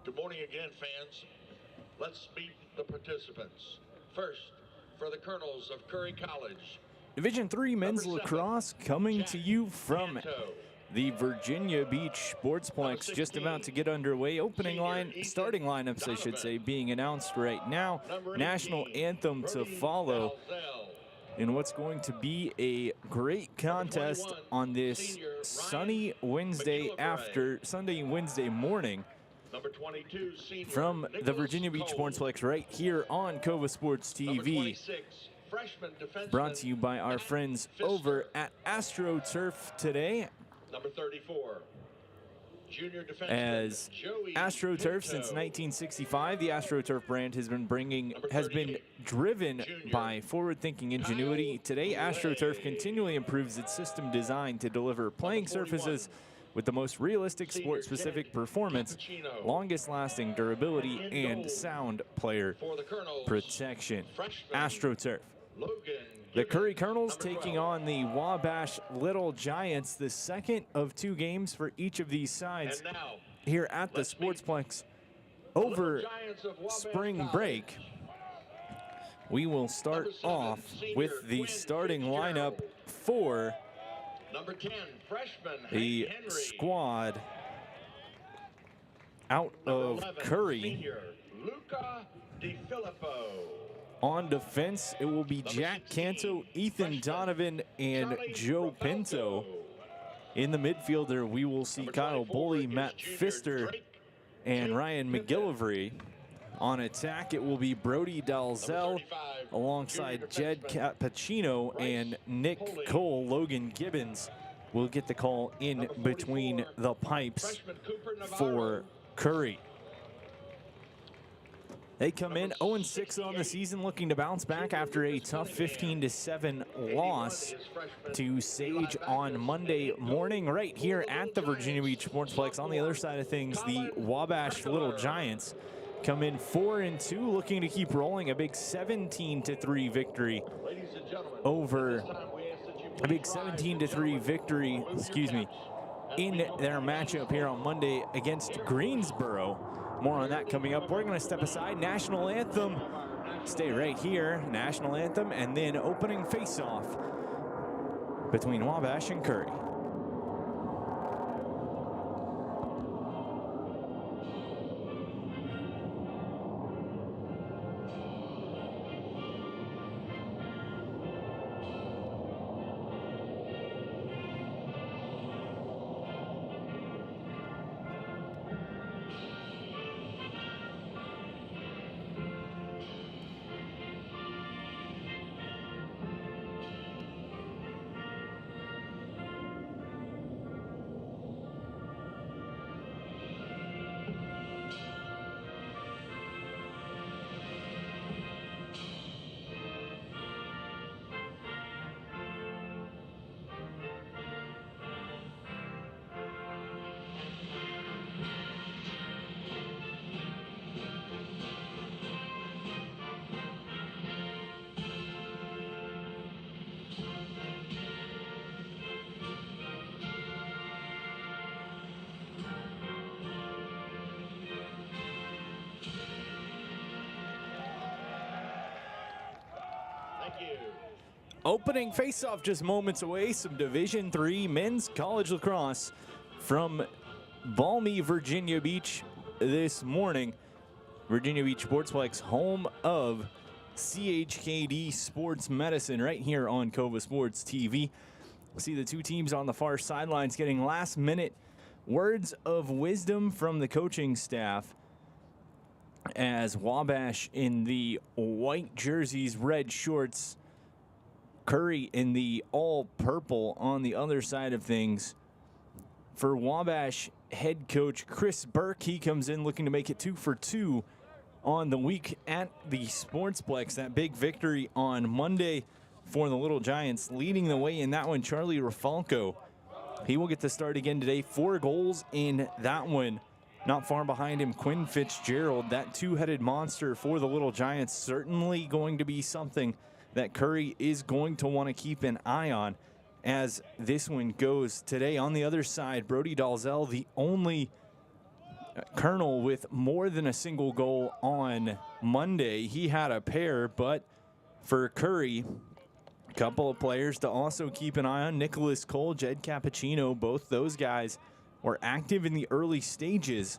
Good morning again, fans. Let's meet the participants. First, for the Colonels of Curry College. Division III men's lacrosse coming to you from the Virginia Beach Sportsplex, just about to get underway. Starting lineups, I should say, being announced right now. National anthem to follow in what's going to be a great contest on this sunny Wednesday morning from the Virginia Beach Sportsplex right here on Cova Sports TV. Brought to you by our friends over at AstroTurf today. Number 34, junior defenseman As AstroTurf since 1965, the AstroTurf brand has been driven by forward-thinking ingenuity. Today, AstroTurf continually improves its system design to deliver playing surfaces with the most realistic sport-specific performance, longest-lasting durability, and sound player protection. AstroTurf. The Curry Colonels taking on the Wabash Little Giants, the second of two games for each of these sides here at the Sportsplex over spring break. We will start off with the starting lineup for number 10, freshman the Henry. squad out of 11, Curry. Senior Luca DiFilippo. On defense, it will be Jack Canto, Ethan Donovan, and Joe Pinto. In the midfielder, we will see Kyle Bully, Matt Pfister, and Ryan McGillivray. On attack, it will be Brody Dalzell alongside Jed Cappuccino and Nick Cole. Logan Gibbons will get the call in between the pipes for Curry. They come in 0-6 on the season, looking to bounce back after a tough 15-7 loss to Sage on Monday morning right here at the Virginia Beach Sportsplex. On the other side of things, the Wabash Little Giants come in 4-2, looking to keep rolling. A big 17-3 victory over a big 17-3 victory, in their matchup here on Monday against Greensboro. More on that coming up. We're going to step aside. National anthem. Stay right here. National anthem, and then opening face-off between Wabash and Curry. Opening face-off just moments away. Some Division III men's college lacrosse from balmy Virginia Beach this morning. Virginia Beach Sportsplex, home of CHKD Sports Medicine, right here on Cova Sports TV. See the two teams on the far sidelines getting last-minute words of wisdom from the coaching staff as Wabash in the white jerseys, red shorts, Curry in the all-purple on the other side of things. For Wabash head coach Chris Burke, he comes in looking to make it 2 for 2 on the week at the Sportsplex. That big victory on Monday for the Little Giants. Leading the way in that one, Charlie Rafalco. He will get the start again today. 4 goals in that one. Not far behind him, Quinn Fitzgerald. That two-headed monster for the Little Giants, certainly going to be something that Curry is going to want to keep an eye on as this one goes today. On the other side, Brody Dalzell, the only Colonel with more than a single goal on Monday. He had a pair, but for Curry, a couple of players to also keep an eye on. Nicholas Cole, Jed Cappuccino, both those guys were active in the early stages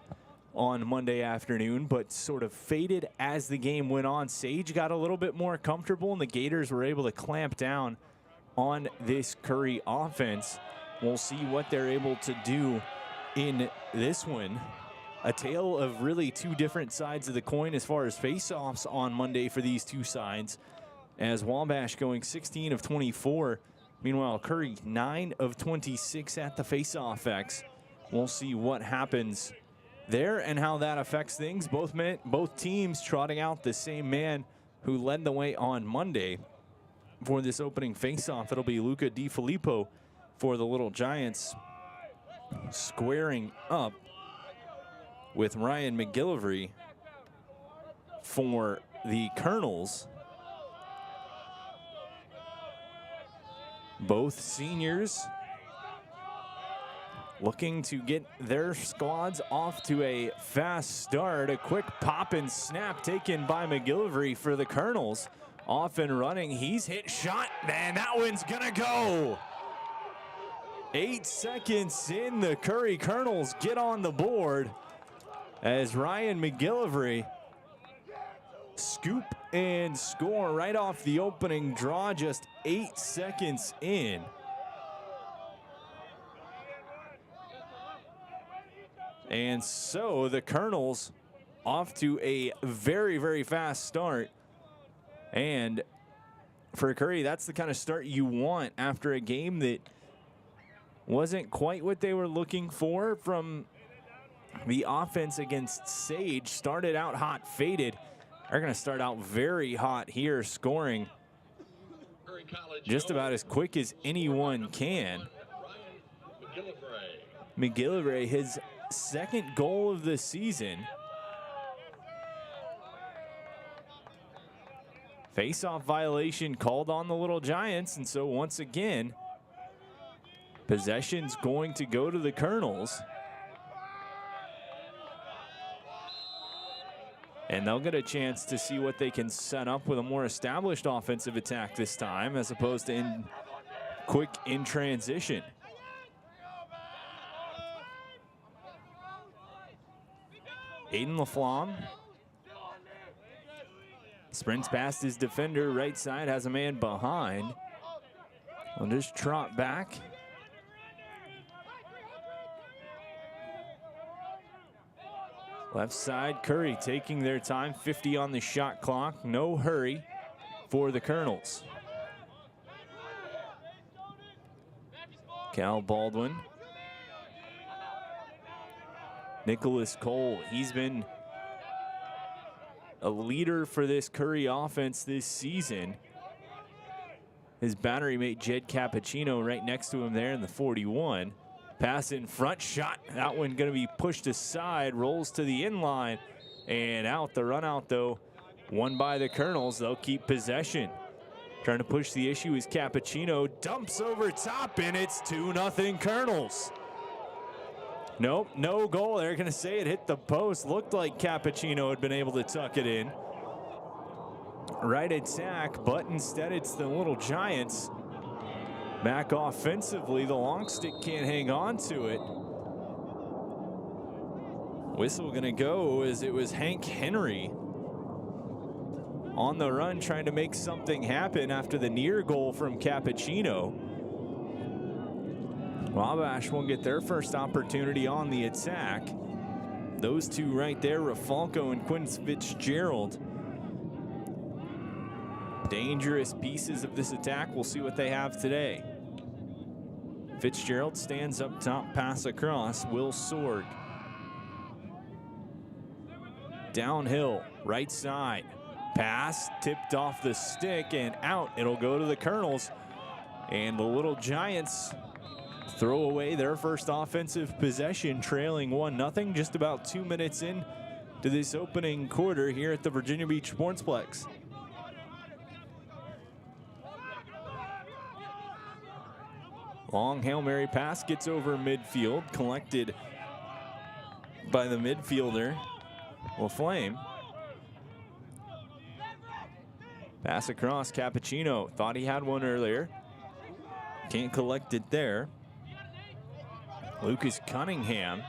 on Monday afternoon, but sort of faded as the game went on. Sage got a little bit more comfortable, and the Gators were able to clamp down on this Curry offense. We'll see what they're able to do in this one. A tale of really two different sides of the coin as far as face-offs on Monday for these two sides, as Wabash going 16 of 24. Meanwhile, Curry 9 of 26 at the face-off X. We'll see what happens there and how that affects things. Both teams trotting out the same man who led the way on Monday for this opening face-off. It'll be Luca DiFilippo for the Little Giants, squaring up with Ryan McGillivray for the Colonels. Both seniors looking to get their squads off to a fast start. A quick pop and snap taken by McGillivray for the Colonels. Off and running, he's hit shot, and that one's gonna go. 8 seconds in, the Curry Colonels get on the board as Ryan McGillivray scoop and score right off the opening draw, just 8 seconds in. And so the Colonels off to a very, very fast start. And for Curry, that's the kind of start you want after a game that wasn't quite what they were looking for from the offense against Sage. Started out hot, faded. They're going to start out very hot here, scoring just about as quick as anyone can. McGillivray, his second goal of the season. Face-off violation called on the Little Giants, and so once again, possession's going to go to the Colonels. And they'll get a chance to see what they can set up with a more established offensive attack this time, as opposed to quick in transition. Aiden LaFlamme sprints past his defender, right side, has a man behind. We'll just trot back. Left side, Curry taking their time, 50 on the shot clock, no hurry for the Colonels. Cal Baldwin. Nicholas Cole, he's been a leader for this Curry offense this season. His battery mate Jed Cappuccino right next to him there in the 41. Pass in front, shot. That one going to be pushed aside, rolls to the inline and out. The run out though, won by the Colonels. They'll keep possession. Trying to push the issue is Cappuccino, dumps over top, and it's 2-0 Colonels. Nope, no goal. They're going to say it hit the post. Looked like Cappuccino had been able to tuck it in. Right attack, but instead it's the Little Giants. Back offensively, the long stick can't hang on to it. Whistle going to go as it was Hank Henry on the run trying to make something happen after the near goal from Cappuccino. Wabash won't get their first opportunity on the attack. Those two right there, Rafalco and Quinn Fitzgerald. Dangerous pieces of this attack. We'll see what they have today. Fitzgerald stands up top, pass across. Will Sorg. Downhill, right side. Pass, tipped off the stick and out. It'll go to the Colonels. And the Little Giants throw away their first offensive possession, trailing 1-0, just about 2 minutes in to this opening quarter here at the Virginia Beach Sportsplex. Long Hail Mary pass gets over midfield, collected by the midfielder, LaFlame. Pass across, Cappuccino. Thought he had one earlier. Can't collect it there. Lucas Cunningham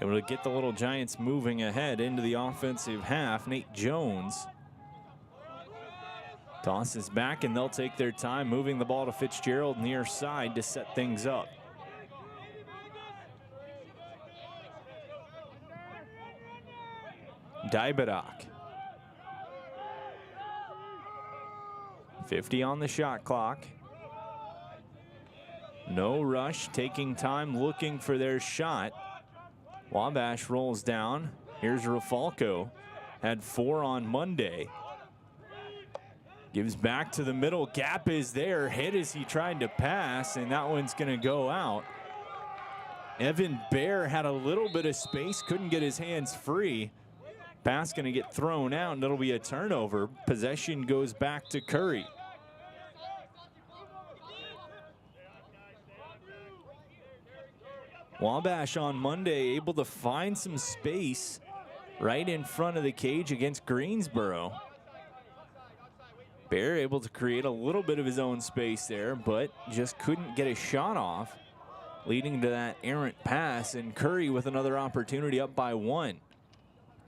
able to get the Little Giants moving ahead into the offensive half. Nate Jones tosses back, and they'll take their time moving the ball to Fitzgerald near side to set things up. Daibadak. 50 on the shot clock. No rush, taking time, looking for their shot. Wabash rolls down. Here's Rafalco. Had 4 on Monday. Gives back to the middle. Gap is there. Hit as he tried to pass, and that one's going to go out. Evan Bear had a little bit of space, couldn't get his hands free. Pass going to get thrown out, and it'll be a turnover. Possession goes back to Curry. Wabash on Monday able to find some space right in front of the cage against Greensboro. Bear able to create a little bit of his own space there, but just couldn't get a shot off, leading to that errant pass, and Curry with another opportunity up by 1.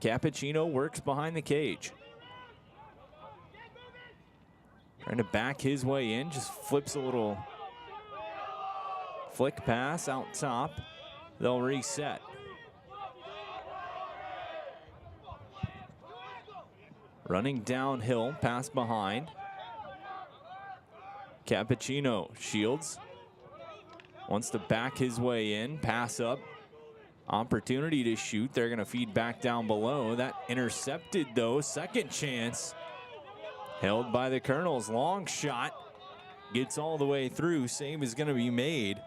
Cappuccino works behind the cage. Trying to back his way in, just flips a little flick pass out top. They'll reset. Running downhill, pass behind. Cappuccino shields. Wants to back his way in, pass up. Opportunity to shoot. They're going to feed back down below. That intercepted though. Second chance. Held by the Colonels. Long shot. Gets all the way through. Save is going to be made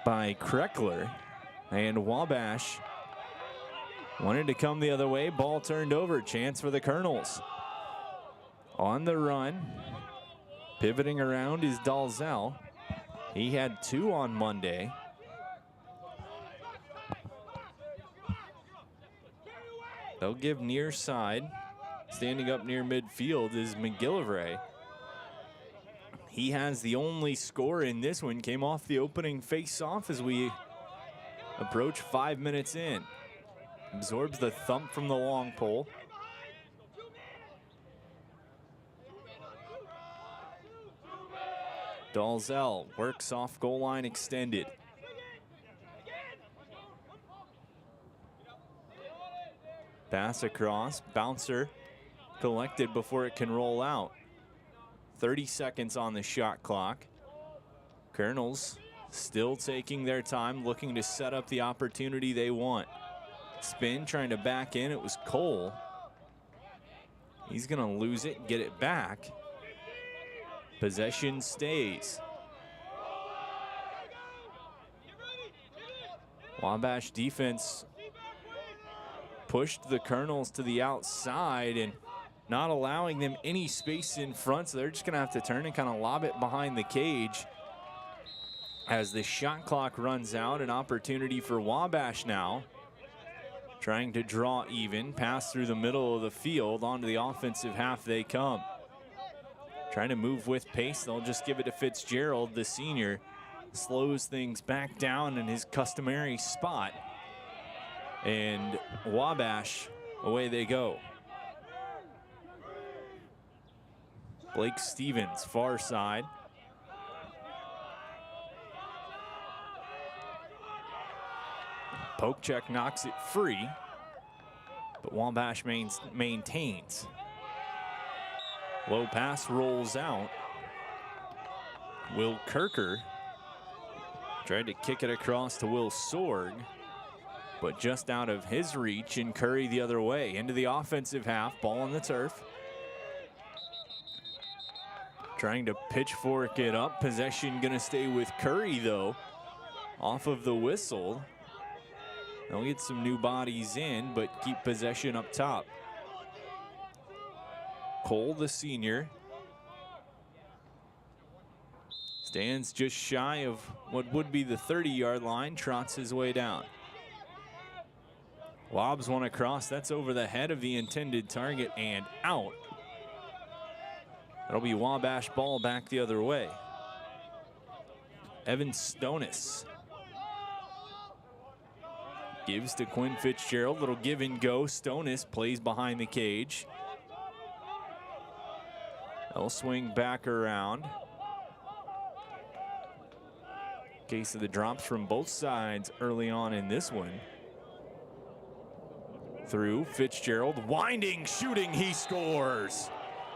by Kreckler, and Wabash wanted to come the other way. Ball turned over. Chance for the Colonels. On the run, pivoting around is Dalzell. He had 2 on Monday. They'll give near side. Standing up near midfield is McGillivray. He has the only score in this one. Came off the opening face-off as we approach 5 minutes in. Absorbs the thump from the long pole. Dalzell works off goal line extended. Pass across, bouncer collected before it can roll out. 30 seconds on the shot clock. Colonels still taking their time, looking to set up the opportunity they want. Spin, trying to back in. It was Cole. He's going to lose it, get it back. Possession stays. Wabash defense pushed the Colonels to the outside and not allowing them any space in front, so they're just gonna have to turn and kind of lob it behind the cage. As the shot clock runs out, an opportunity for Wabash now. Trying to draw even, pass through the middle of the field, onto the offensive half they come. Trying to move with pace, they'll just give it to Fitzgerald, the senior. Slows things back down in his customary spot. And Wabash, away they go. Blake Stevens, far side. Poke check knocks it free, but Wabash maintains. Low pass rolls out. Will Kirker tried to kick it across to Will Sorg, but just out of his reach, and Curry the other way. Into the offensive half, ball on the turf. Trying to pitchfork it up. Possession gonna stay with Curry though. Off of the whistle. They'll get some new bodies in, but keep possession up top. Cole, the senior, stands just shy of what would be the 30-yard line, trots his way down. Lobs one across. That's over the head of the intended target and out. That'll be Wabash ball back the other way. Evan Stonis gives to Quinn Fitzgerald. Little give and go. Stonis plays behind the cage. They'll swing back around. Case of the drops from both sides early on in this one. Through Fitzgerald, winding, shooting, he scores.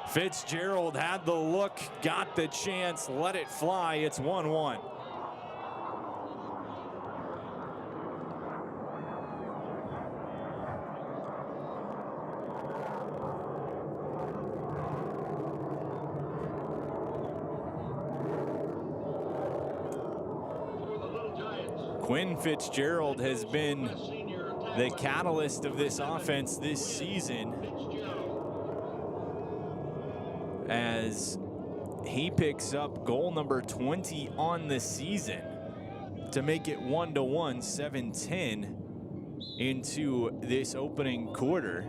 Fitzgerald had the look, got the chance, let it fly. It's 1-1. Quinn Fitzgerald has been the catalyst of this offense this season, as he picks up goal number 20 on the season to make it 1-1, 7-10 into this opening quarter.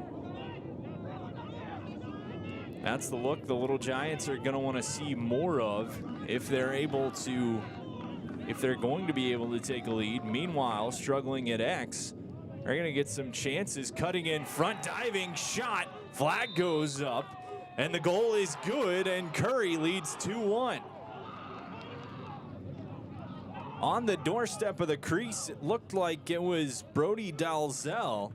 That's the look the Little Giants are going to want to see more of if they're able to, if they're going to be able to take a lead. Meanwhile, struggling at X are going to get some chances. Cutting in front, diving shot, flag goes up, and the goal is good, and Curry leads 2-1. On the doorstep of the crease, it looked like it was Brody Dalzell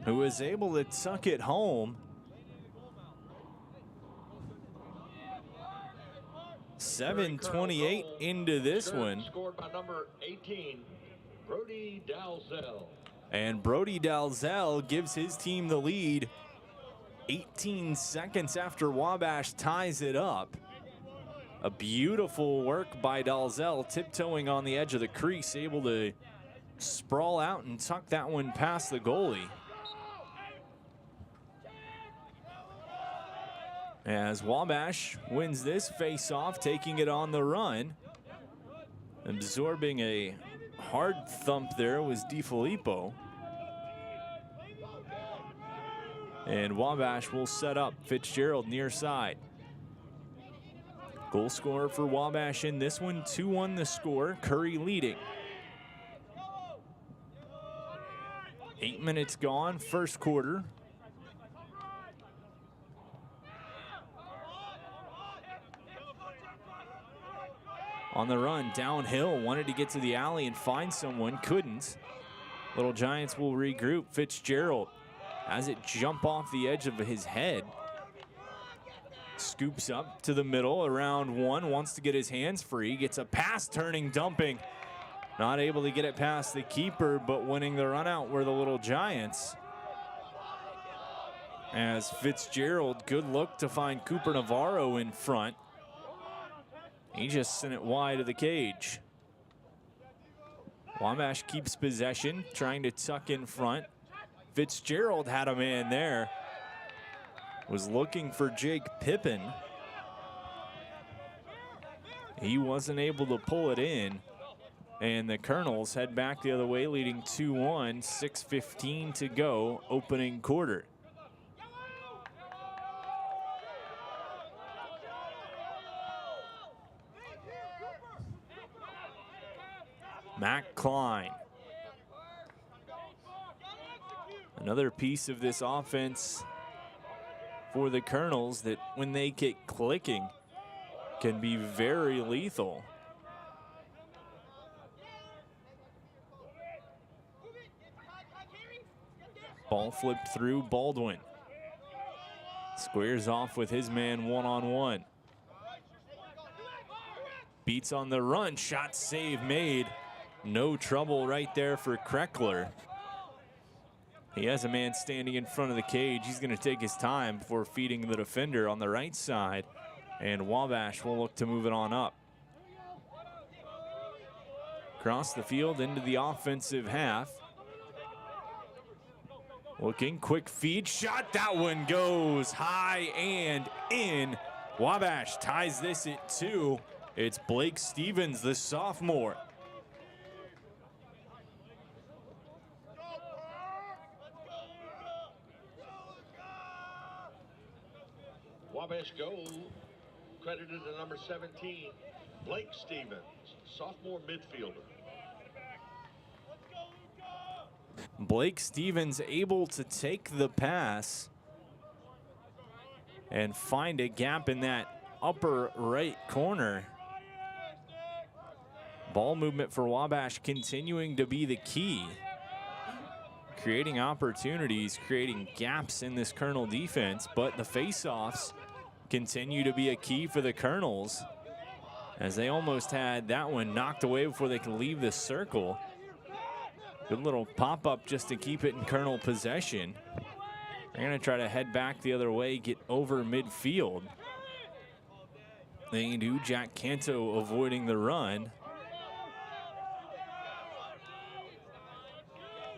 who was able to tuck it home. .728 into this one. Scored by number 18, Brody Dalzell. And Brody Dalzell gives his team the lead 18 seconds after Wabash ties it up. A beautiful work by Dalzell, tiptoeing on the edge of the crease, able to sprawl out and tuck that one past the goalie. As Wabash wins this face-off, taking it on the run. Absorbing a hard thump there was DiFilippo. And Wabash will set up Fitzgerald near side. Goal scorer for Wabash in this one, 2-1 the score, Curry leading. 8 minutes gone, first quarter. On the run, downhill, wanted to get to the alley and find someone, couldn't. Little Giants will regroup. Fitzgerald has it jump off the edge of his head. Scoops up to the middle, around one, wants to get his hands free, gets a pass, turning, dumping. Not able to get it past the keeper, but winning the run out were the Little Giants. As Fitzgerald, good look to find Cooper Navarro in front. He just sent it wide of the cage. Wabash keeps possession, trying to tuck in front. Fitzgerald had a man there. Was looking for Jake Pippin. He wasn't able to pull it in. And the Colonels head back the other way, leading 2-1, 6:15 to go, opening quarter. Matt Klein. Another piece of this offense for the Colonels that when they get clicking can be very lethal. Ball flipped through Baldwin. Squares off with his man one-on-one. Beats on the run, shot save made. No trouble right there for Kreckler. He has a man standing in front of the cage. He's going to take his time before feeding the defender on the right side. And Wabash will look to move it on up. Across the field into the offensive half. Looking, quick feed, shot. That one goes high and in. Wabash ties this at 2. It's Blake Stevens, the sophomore. Wabash goal credited to number 17, Blake Stevens, sophomore midfielder. Blake Stevens able to take the pass and find a gap in that upper right corner. Ball movement for Wabash continuing to be the key. Creating opportunities, creating gaps in this Colonel defense, but the face-offs continue to be a key for the Colonels, as they almost had that one knocked away before they can leave the circle. Good little pop-up just to keep it in Colonel possession. They're going to try to head back the other way, get over midfield. They do. Jack Canto avoiding the run.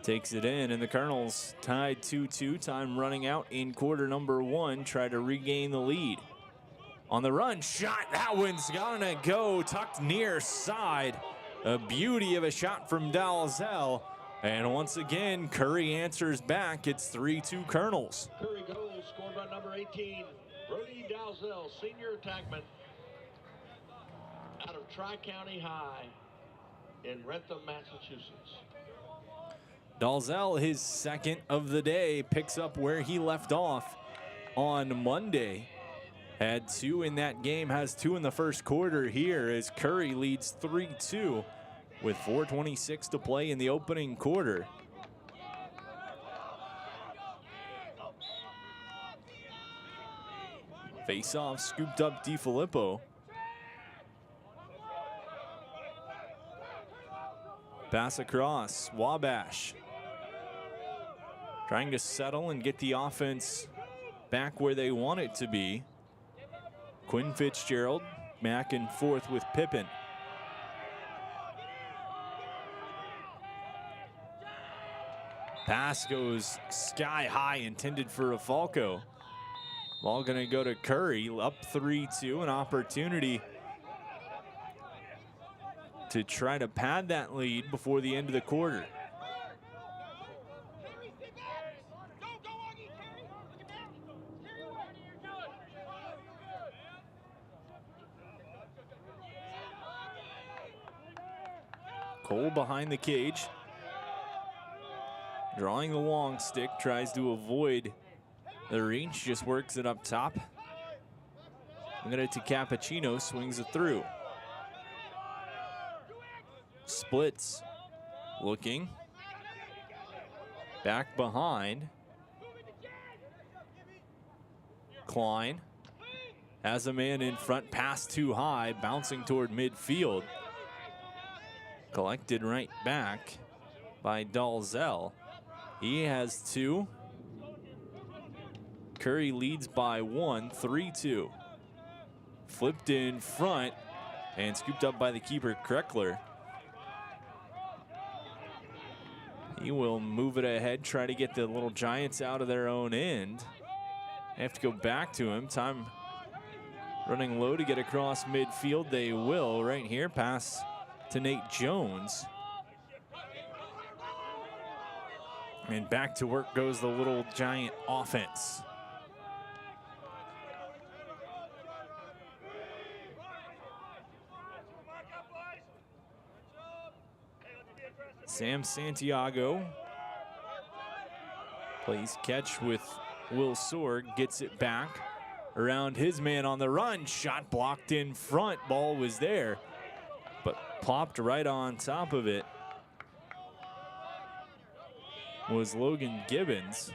Takes it in, and the Colonels tied 2-2. Time running out in quarter number 1. Try to regain the lead. On the run, shot. That one's gonna go tucked near side. A beauty of a shot from Dalzell. And once again, Curry answers back. It's 3-2 Colonels. Curry goal scored by number 18, Brody Dalzell, senior attackman out of Tri-County High in Rentham, Massachusetts. Dalzell, his second of the day, picks up where he left off on Monday. Had 2 in that game, has 2 in the first quarter here as Curry leads 3-2 with 4:26 to play in the opening quarter. Face-off scooped up DiFilippo. Pass across, Wabash trying to settle and get the offense back where they want it to be. Quinn Fitzgerald back and forth with Pippin. Pass goes sky high, intended for Falco. Ball gonna go to Curry, up 3-2, an opportunity to try to pad that lead before the end of the quarter. Cole behind the cage, drawing the long stick, tries to avoid the reach, just works it up top. Get it to Cappuccino, swings it through. Splits, looking. Back behind. Klein has a man in front, pass too high, bouncing toward midfield. Collected right back by Dalzell. He has 2. Curry leads by 1, 3-2. Flipped in front and scooped up by the keeper, Kreckler. He will move it ahead, try to get the Little Giants out of their own end. They have to go back to him. Time running low to get across midfield. They will right here. Pass to Nate Jones. And back to work goes the Little Giant offense. Sam Santiago plays catch with Will Sorg, gets it back around his man on the run. Shot blocked in front. Ball was there, but plopped right on top of it was Logan Gibbons.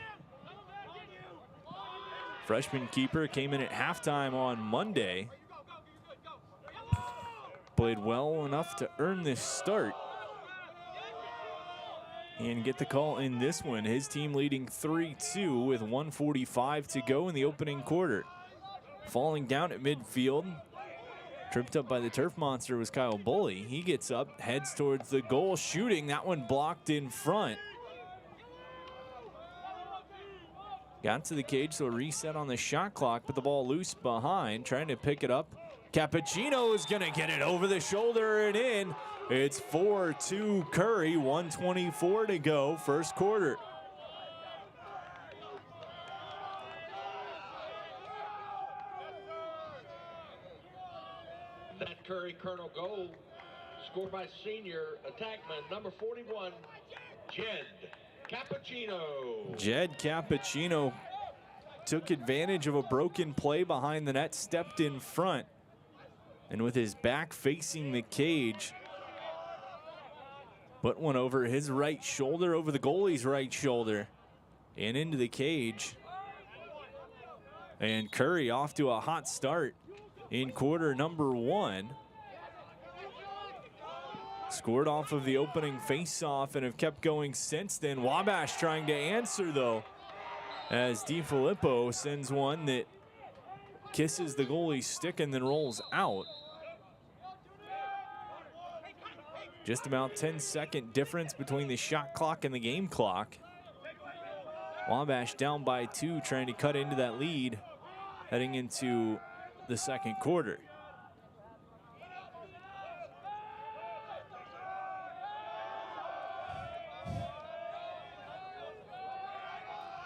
Freshman keeper came in at halftime on Monday. Played well enough to earn this start and get the call in this one. His team leading 3-2 with 1:45 to go in the opening quarter. Falling down at midfield, tripped up by the turf monster, was Kyle Bully. He gets up, heads towards the goal, shooting. That one blocked in front. Got to the cage, so a reset on the shot clock, but the ball loose behind, trying to pick it up. Cappuccino is gonna get it over the shoulder and in. It's 4-2 Curry, 1:24 to go, first quarter. That Curry Colonel goal scored by senior attackman number 41, Jed Cappuccino. Jed Cappuccino took advantage of a broken play behind the net, stepped in front, and with his back facing the cage, put one over his right shoulder, over the goalie's right shoulder, and into the cage. And Curry off to a hot start in quarter number 1. Scored off of the opening faceoff and have kept going since then. Wabash trying to answer though, as DiFilippo sends one that kisses the goalie's stick and then rolls out. Just about 10-second difference between the shot clock and the game clock. Wabash down by 2, trying to cut into that lead heading into the second quarter.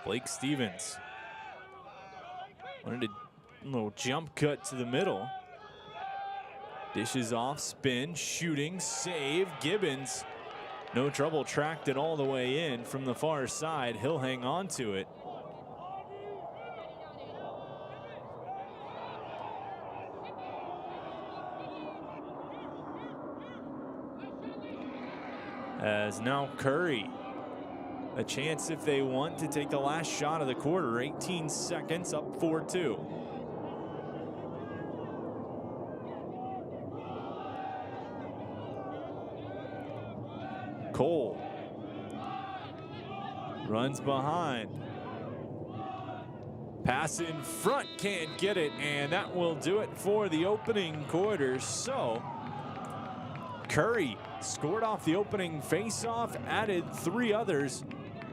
Blake Stevens wanted a little jump cut to the middle. Dishes off, spin, shooting, save. Gibbons, no trouble, tracked it all the way in from the far side. He'll hang on to it. As now Curry, a chance if they want to take the last shot of the quarter. 18 seconds, up 4-2. Cole runs behind. Pass in front, can't get it, and that will do it for the opening quarter. So Curry scored off the opening faceoff, added 3 others.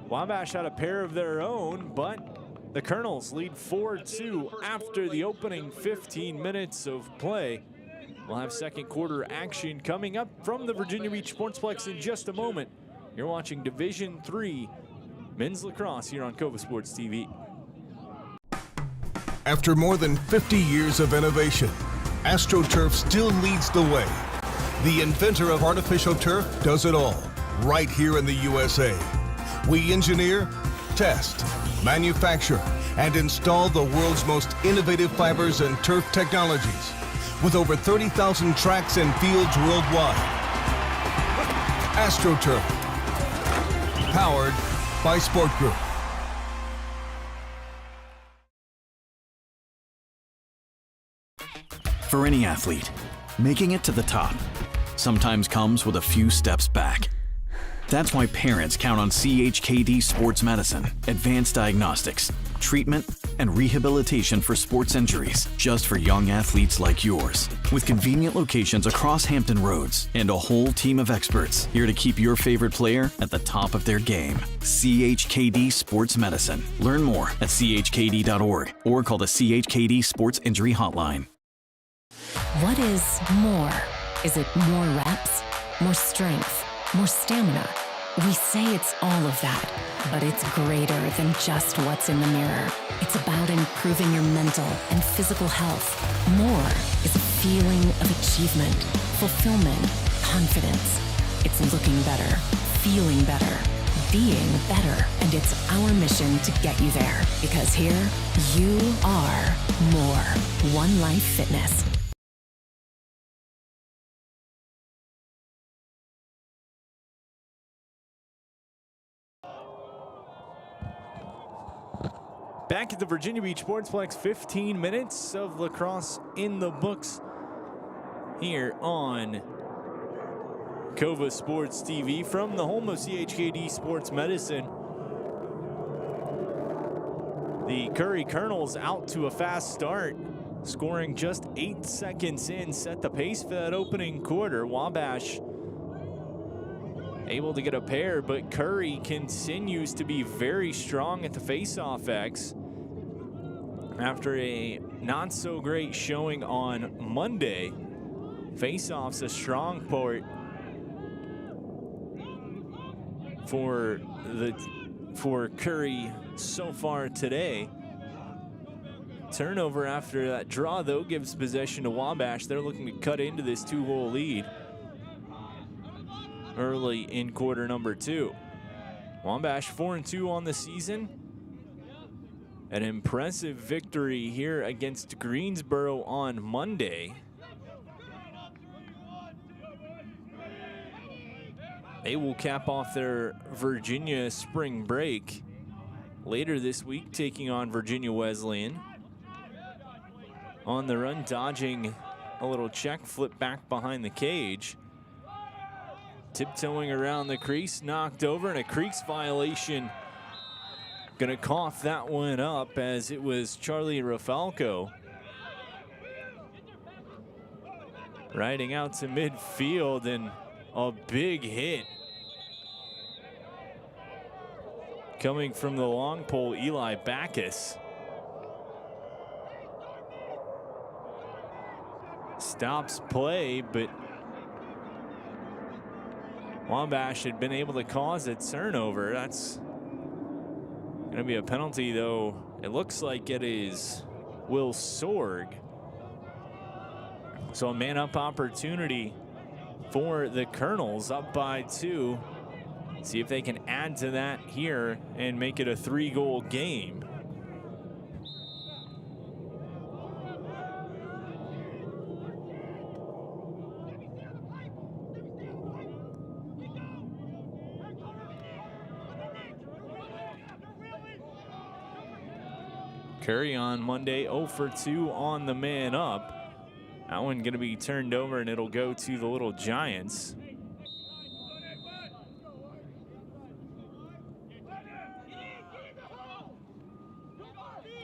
Wabash had a pair of their own, but the Colonels lead 4-2 after the opening 15 minutes of play. We'll have second quarter action coming up from the Virginia Beach Sportsplex in just a moment. You're watching Division III Men's Lacrosse here on Cova Sports TV. After more than 50 years of innovation, AstroTurf still leads the way. The inventor of artificial turf does it all, right here in the USA. We engineer, test, manufacture, and install the world's most innovative fibers and turf technologies, with over 30,000 tracks and fields worldwide. AstroTurf, powered by Sport Group. For any athlete, making it to the top sometimes comes with a few steps back. That's why parents count on CHKD Sports Medicine, advanced diagnostics, treatment, and rehabilitation for sports injuries, just for young athletes like yours. With convenient locations across Hampton Roads and a whole team of experts here to keep your favorite player at the top of their game. CHKD Sports Medicine. Learn more at chkd.org or call the CHKD Sports Injury Hotline. What is more? Is it more reps, more strength, more stamina? We say it's all of that, but it's greater than just what's in the mirror. It's about improving your mental and physical health. More is a feeling of achievement, fulfillment, confidence. It's looking better, feeling better, being better, and it's our mission to get you there, because here, you are more. One Life Fitness. Back at the Virginia Beach Sportsplex, 15 minutes of lacrosse in the books here on Cova Sports TV from the home of CHKD Sports Medicine. The Curry Colonels out to a fast start, scoring just 8 seconds in, set the pace for that opening quarter. Wabash able to get a pair, but Curry continues to be very strong at the face-off X. After a not so great showing on Monday, face-off's a strong port for Curry so far today. turnover after that draw, though, gives possession to Wabash. They're looking to cut into this 2-goal lead early in quarter number 2. Wabash 4-2 on the season. An impressive victory here against Greensboro on Monday. They will cap off their Virginia spring break later this week, taking on Virginia Wesleyan. On the run, dodging a little check, flip back behind the cage. Tiptoeing around the crease, knocked over, and a crease violation. Gonna cough that one up as it was Charlie Rafalco. Riding out to midfield, and a big hit. Coming from the long pole, Eli Backus. Stops play, but Wabash had been able to cause a turnover. That's going to be a penalty, though. It looks like it is Will Sorg. So a man-up opportunity for the Colonels, up by 2. See if they can add to that here and make it a 3-goal game. Curry on Monday, 0 for 2 on the man up. That one going to be turned over, and it'll go to the Little Giants.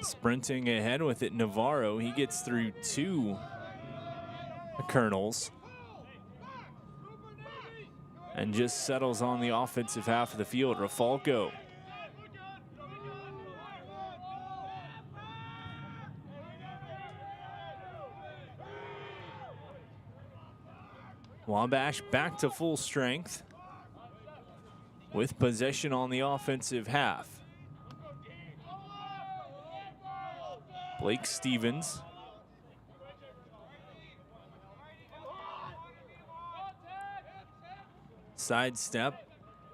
Sprinting ahead with it, Navarro. He gets through 2 Colonels and just settles on the offensive half of the field. Rafalco. Wabash back to full strength with possession on the offensive half. Blake Stevens. Sidestep,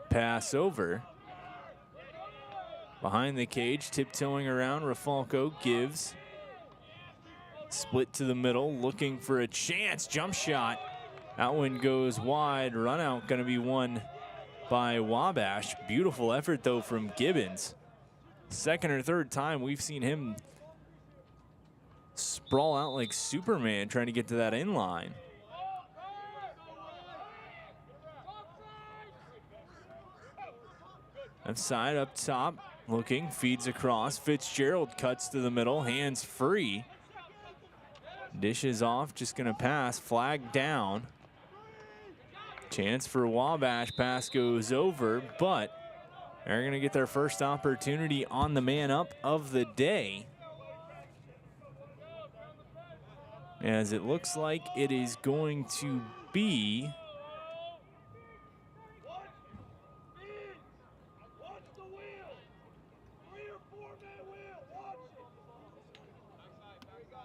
pass over. Behind the cage, tiptoeing around, Rafalco gives. Split to the middle, looking for a chance, jump shot. That one goes wide, run out gonna be won by Wabash. Beautiful effort though from Gibbons. Second or third time we've seen him sprawl out like Superman trying to get to that in line. Left side up top, looking, feeds across. Fitzgerald cuts to the middle, hands free. Dishes off, just gonna pass, flag down. Chance for Wabash, pass goes over, but they're gonna get their first opportunity on the man up of the day. As it looks like it is going to be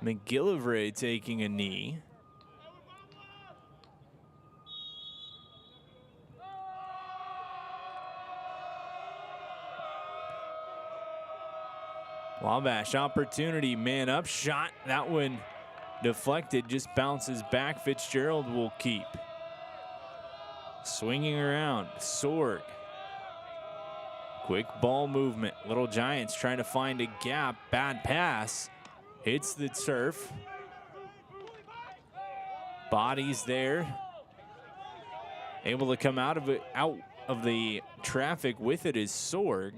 McGillivray taking a knee. Wabash opportunity, man up, shot. That one deflected, just bounces back. Fitzgerald will keep. Swinging around, Sorg. Quick ball movement. Little Giants trying to find a gap. Bad pass. Hits the turf. Bodies there. Able to come out of it, out of the traffic with it is Sorg.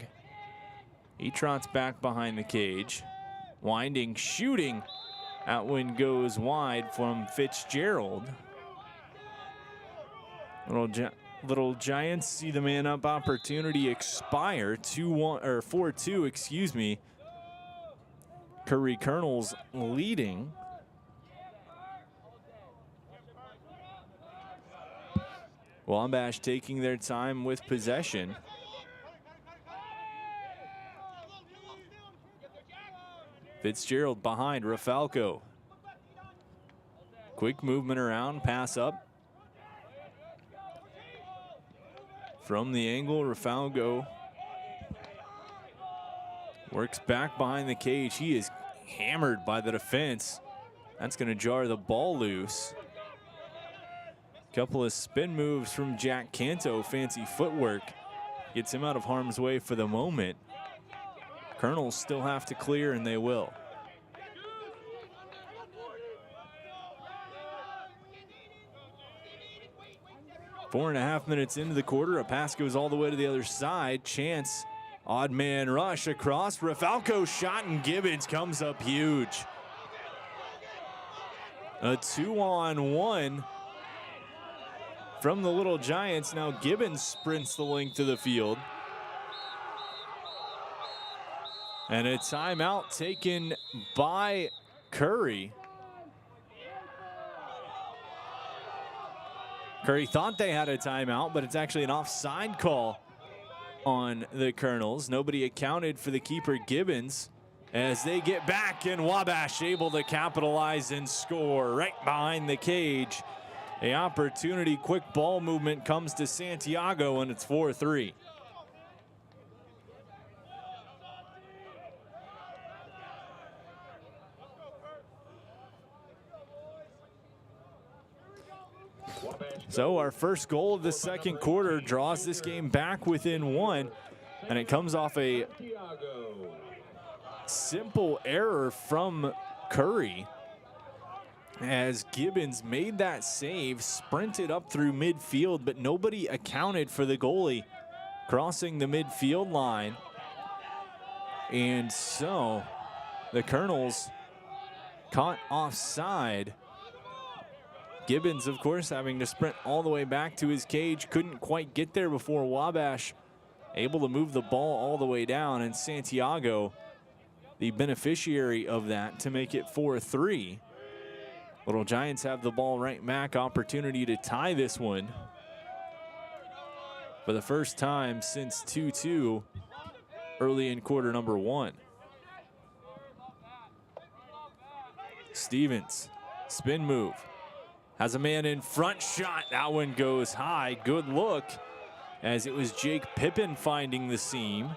He trots back behind the cage. Winding, shooting. That one goes wide from Fitzgerald. Little Giants see the man up opportunity expire. 2-1 or 4-2, excuse me. Curry Colonels leading. Wabash taking their time with Fitzgerald behind Rafalco. Quick movement around, pass up. From the angle, Rafalco works back behind the cage. He is hammered by the defense. That's going to jar the ball loose. Couple of spin moves from Jack Canto. Fancy footwork gets him out of harm's way for the moment. Colonels still have to clear, and they will. Four and a half minutes into the quarter. A pass goes all the way to the other side. Chance, odd man rush across. Rafalco shot, and Gibbons comes up huge. A 2-on-1 from the Little Giants. Now Gibbons sprints the length of the field. And a timeout taken by Curry. Curry thought they had a timeout, but it's actually an offside call on the Colonels. Nobody accounted for the keeper, Gibbons, as they get back, and Wabash able to capitalize and score right behind the cage. A opportunity, quick ball movement comes to Santiago, and it's 4-3. So our first goal of the second quarter draws this game back within one, and it comes off a simple error from Curry as Gibbons made that save, sprinted up through midfield, but nobody accounted for the goalie crossing the midfield line. And so the Colonels caught offside. Gibbons, of course, having to sprint all the way back to his cage, couldn't quite get there before Wabash able to move the ball all the way down, and Santiago, the beneficiary of that, to make it 4-3. Little Giants have the ball right back, opportunity to tie this one for the first time since 2-2 early in quarter number one. Stevens, spin move. Has a man in front, shot. That one goes high. Good look, as it was Jake Pippin finding the seam.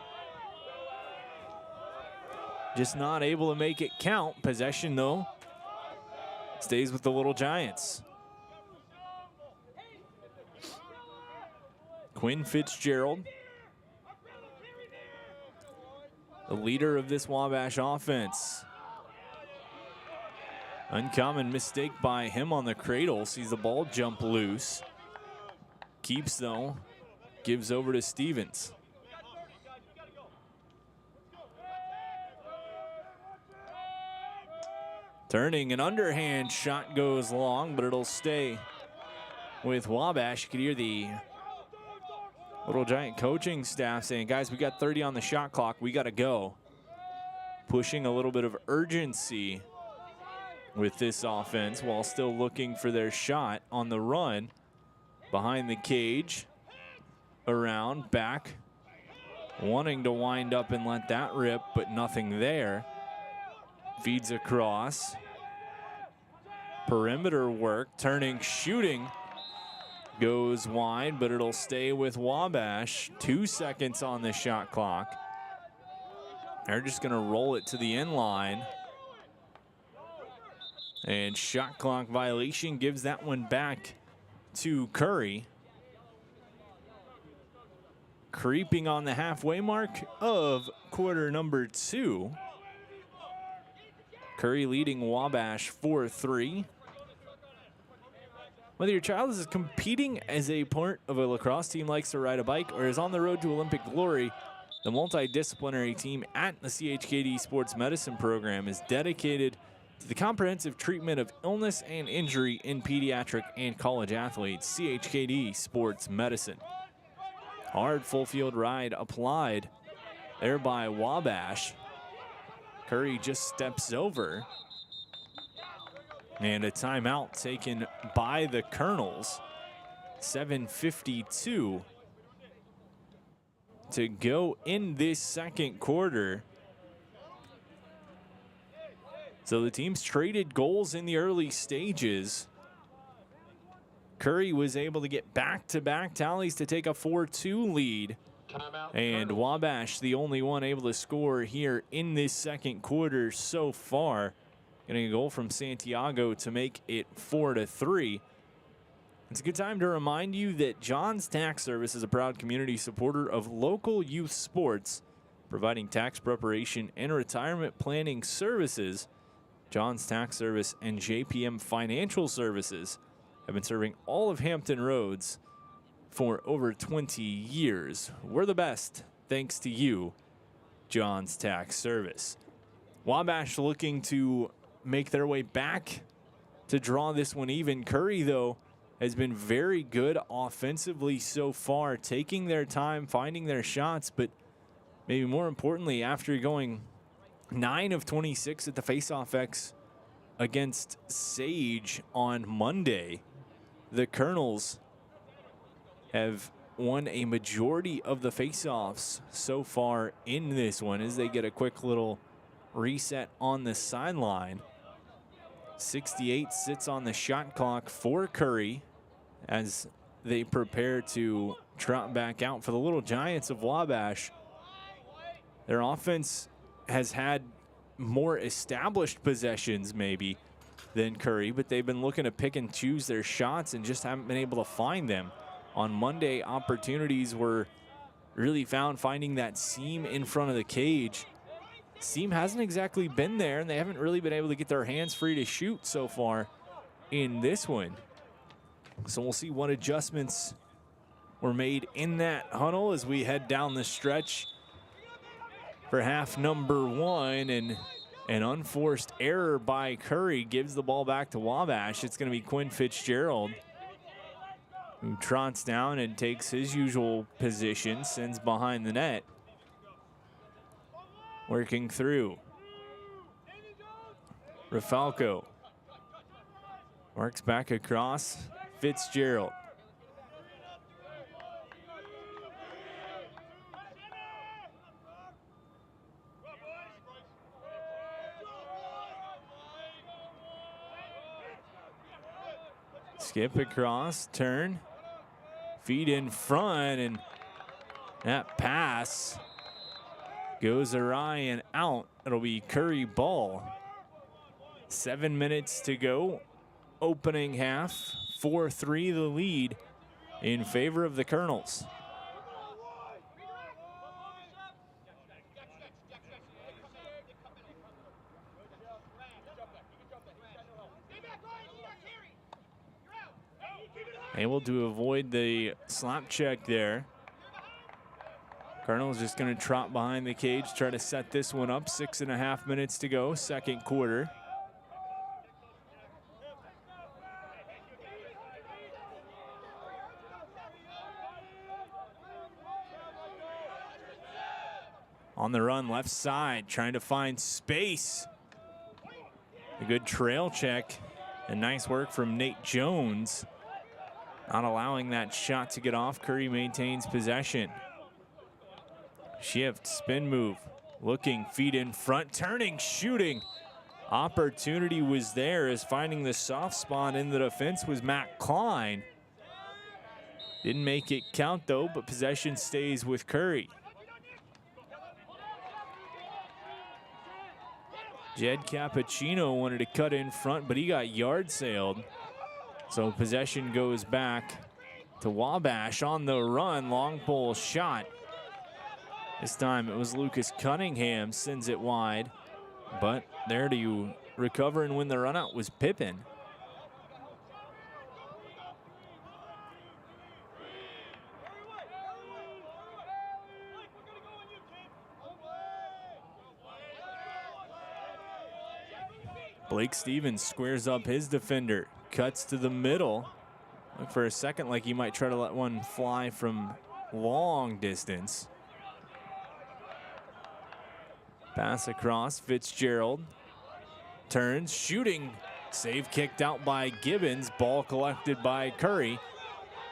Just not able to make it count. Possession, though, stays with the Little Giants. Quinn Fitzgerald, the leader of this Wabash offense. Uncommon mistake by him on the cradle. Sees the ball jump loose. Keeps, though. Gives over to Stevens. Turning, an underhand shot goes long, but it'll stay with Wabash. You could hear the Little Giant coaching staff saying, guys, we got 30 on the shot clock. We got to go. Pushing a little bit of urgency with this offense while still looking for their shot on the run. Behind the cage, around, back, wanting to wind up and let that rip, but nothing there. Feeds across. Perimeter work, turning, shooting. Goes wide, but it'll stay with Wabash. 2 seconds on the shot clock. They're just going to roll it to the end line. And shot clock violation gives that one back to Curry. Creeping on the halfway mark of quarter number two. Curry leading Wabash 4-3. Whether your child is competing as a part of a lacrosse team, likes to ride a bike, or is on the road to Olympic glory, the multidisciplinary team at the CHKD Sports Medicine program is dedicated to the comprehensive treatment of illness and injury in pediatric and college athletes. CHKD Sports Medicine. Hard full field ride applied there by Wabash. Curry just steps over. And a timeout taken by the Colonels. 7:52 to go in this second quarter. So the teams traded goals in the early stages. Curry was able to get back-to-back tallies to take a 4-2 lead. And Wabash, the only one able to score here in this second quarter so far. Getting a goal from Santiago to make it 4-3. It's a good time to remind you that John's Tax Service is a proud community supporter of local youth sports, providing tax preparation and retirement planning services. John's Tax Service and JPM Financial Services have been serving all of Hampton Roads for over 20 years. We're the best, thanks to you, John's Tax Service. Wabash looking to make their way back to draw this one even. Curry, though, has been very good offensively so far, taking their time, finding their shots, but maybe more importantly, after going 9 of 26 at the faceoff X against Sage on Monday, the Colonels have won a majority of the faceoffs so far in this one as they get a quick little reset on the sideline. 68 sits on the shot clock for Curry as they prepare to trot back out for the Little Giants of Wabash. Their offense has had more established possessions maybe than Curry, but they've been looking to pick and choose their shots and just haven't been able to find them. On Monday, opportunities were really found finding that seam in front of the cage. Seam hasn't exactly been there, and they haven't really been able to get their hands free to shoot so far in this one. So we'll see what adjustments were made in that huddle as we head down the stretch for half number one. And an unforced error by Curry gives the ball back to Wabash. It's going to be Quinn Fitzgerald who trots down and takes his usual position, sends behind the net. Working through. Rafalco works back across. Fitzgerald. Skip across, turn, feet in front, and that pass goes awry and out. It'll be Curry ball. 7 minutes to go. Opening half, 4-3 the lead in favor of the Colonels. Able to avoid the slap check there. Colonel's just going to trot behind the cage, try to set this one up. 6.5 minutes to go, second quarter. On the run, left side, trying to find space. A good trail check and nice work from Nate Jones. Not allowing that shot to get off. Curry maintains possession. Shift, spin move, looking, feet in front, turning, shooting. Opportunity was there as finding the soft spot in the defense was Matt Klein. Didn't make it count though, but possession stays with Curry. Jed Cappuccino wanted to cut in front, but he got yard sailed. So possession goes back to Wabash on the run. Long pole shot. This time it was Lucas Cunningham, sends it wide. But there to recover and win the run out was Pippin. Blake Stevens squares up his defender, cuts to the middle. Look for a second like he might try to let one fly from long distance. Pass across, Fitzgerald. Turns, shooting. Save kicked out by Gibbons. Ball collected by Curry.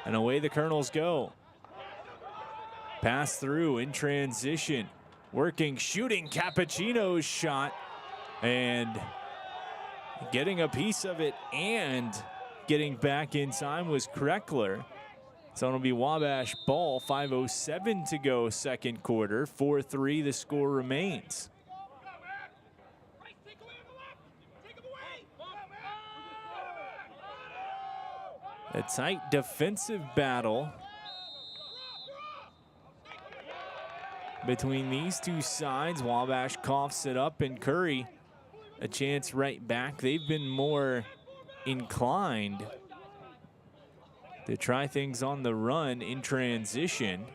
And away the Colonels go. Pass through in transition. Working, shooting. Cappuccino's shot. And Getting a piece of it and getting back in time was Kreckler. So it'll be Wabash ball, 5:07 to go second quarter. 4-3 the score remains. A tight defensive battle between these two sides. Wabash coughs it up, and Curry a chance right back. They've been more inclined to try things on the run in transition.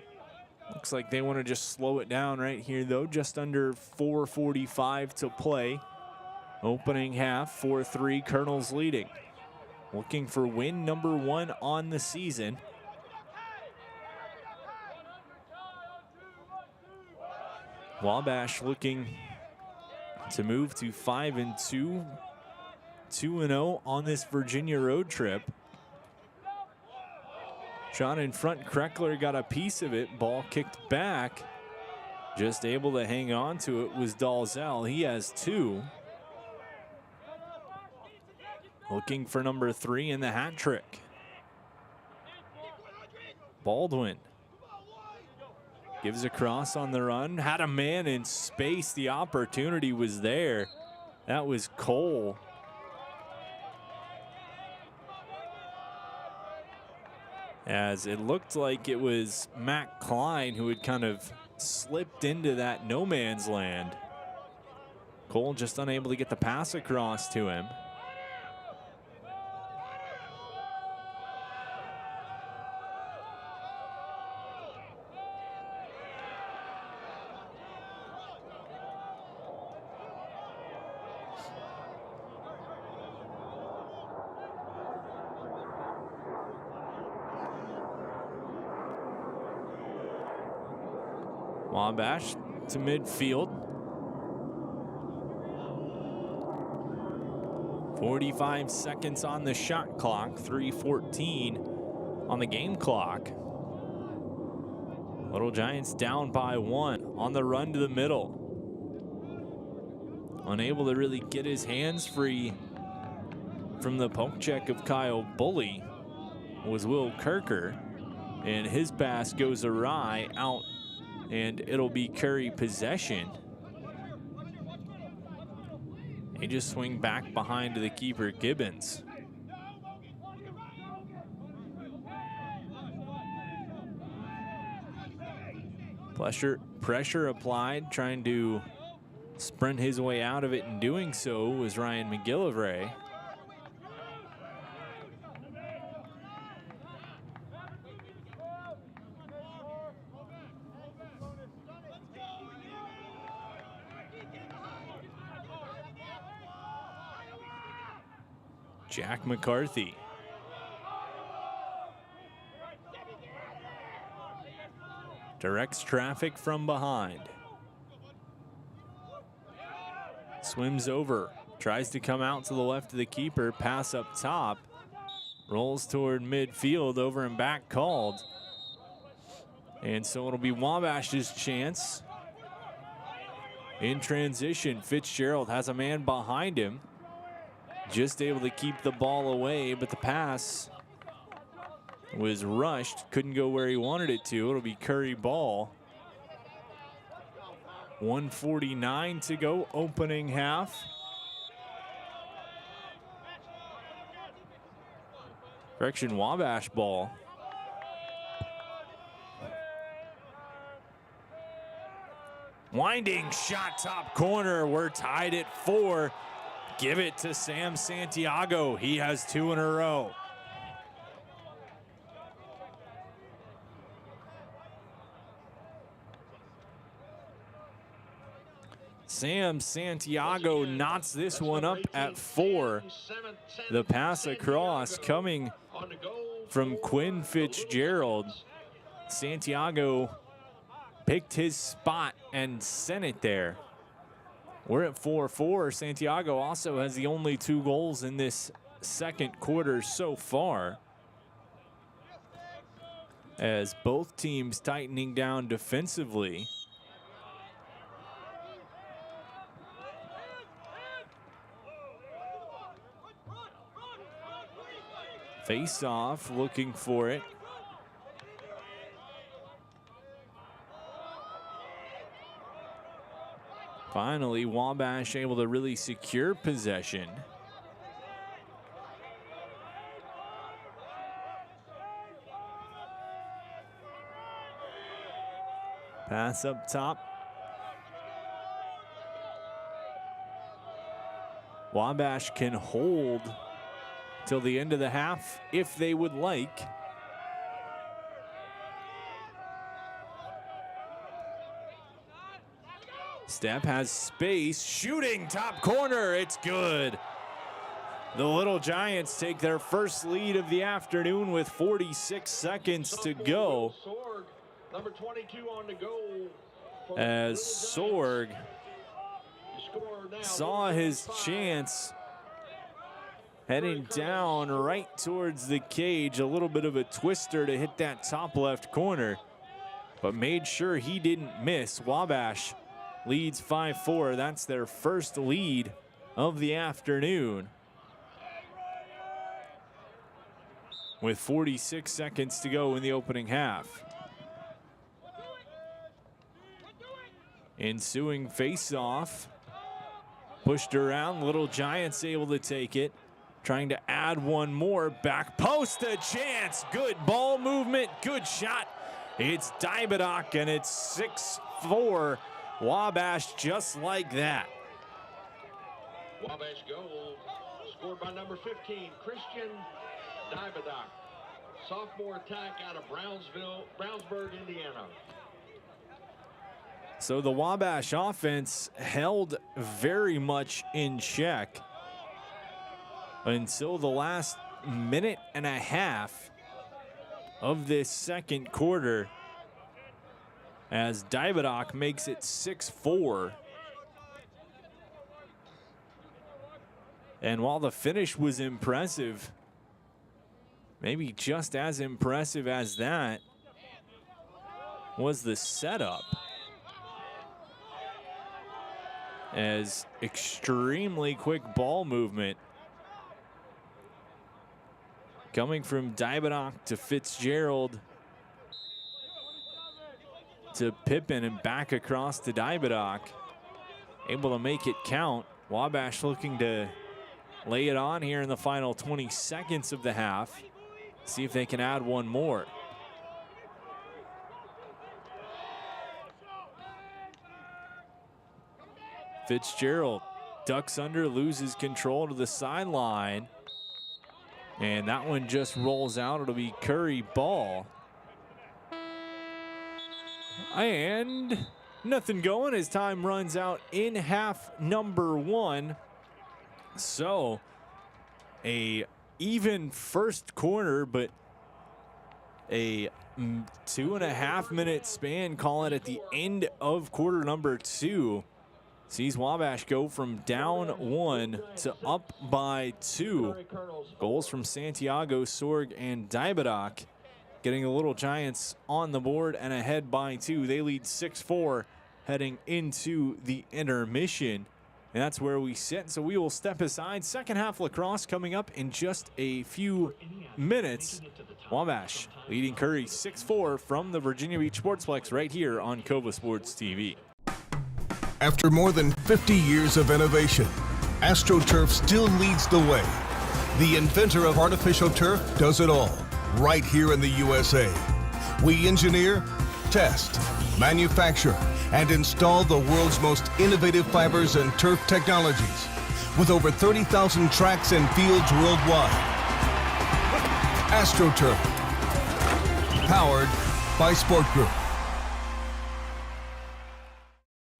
Looks like they want to just slow it down right here, though. Just under 4:45 to play. Opening half, 4-3, Colonels leading. Looking for win number 1 on the season. Wabash looking to move to 5-2, 2-0 on this Virginia road trip. Shot in front, Kreckler got a piece of it. Ball kicked back. Just able to hang on to it was Dalzell. He has 2. Looking for number 3 in the hat trick. Baldwin gives a cross on the run. Had a man in space. The opportunity was there. That was Cole. As it looked like it was Matt Klein who had kind of slipped into that no man's land. Cole just unable to get the pass across to him. Wabash to midfield. 45 seconds on the shot clock, 3:14 on the game clock. Little Giants down by 1 on the run to the middle. Unable to really get his hands free from the poke check of Kyle Bully was Will Kirker, and his pass goes awry out, and it'll be Curry possession. They just swing back behind to the keeper, Gibbons. Pressure applied, trying to sprint his way out of it, and doing so was Ryan McGillivray. Jack McCarthy. Directs traffic from behind. Swims over. Tries to come out to the left of the keeper. Pass up top. Rolls toward midfield. Over and back called. And so it'll be Wabash's chance. In transition, Fitzgerald has a man behind him. Just able to keep the ball away, but the pass was rushed. Couldn't go where he wanted it to. It'll be Curry ball. 1:49 to go, opening half. Correction, Wabash ball. Winding shot, top corner. We're tied at 4. Give it to Sam Santiago. He has 2 in a row. Sam Santiago knots this one up at 4. The pass across coming from Quinn Fitzgerald. Santiago picked his spot and sent it there. We're at 4-4. Santiago also has the only 2 goals in this second quarter so far, as both teams tightening down defensively. Face off, looking for it. Finally, Wabash able to really secure possession. Pass up top. Wabash can hold till the end of the half if they would like. Stepp has space, shooting top corner, it's good. The Little Giants take their first lead of the afternoon with 46 seconds to go. Number 22 on the goal. As Sorg saw his chance heading down right towards the cage, a little bit of a twister to hit that top left corner, but made sure he didn't miss. Wabash leads 5-4. That's their first lead of the afternoon. With 46 seconds to go in the opening half. Ensuing face-off. Pushed around, Little Giants able to take it. Trying to add one more, back post, a chance. Good ball movement, good shot. It's DIII, and it's 6-4. Wabash just like that. Wabash goal scored by number 15, Christian DIII. Sophomore attack out of Brownsburg, Indiana. So the Wabash offense held very much in check until the last minute and a half of this second quarter, as DIII makes it 6-4. And while the finish was impressive, maybe just as impressive as that was the setup. As extremely quick ball movement coming from DIII to Fitzgerald to Pippin and back across to DIII. Able to make it count. Wabash looking to lay it on here in the final 20 seconds of the half. See if they can add one more. Fitzgerald ducks under, loses control to the sideline. And that one just rolls out. It'll be Curry ball. And nothing going as time runs out in half number one. So a even first quarter, but a 2.5 minute span, call it, at the end of quarter number two, sees Wabash go from down 1 to up by 2. Goals from Santiago, Sorg, and DIII, getting the Little Giants on the board and ahead by 2. They lead 6-4 heading into the intermission. And that's where we sit. So we will step aside. Second half lacrosse coming up in just a few minutes. Wabash leading Curry 6-4 from the Virginia Beach Sportsplex right here on Cova Sports TV. After more than 50 years of innovation, AstroTurf still leads the way. The inventor of artificial turf does it all, right here in the USA. We engineer, test, manufacture, and install the world's most innovative fibers and turf technologies, with over 30,000 tracks and fields worldwide. AstroTurf, powered by Sport Group.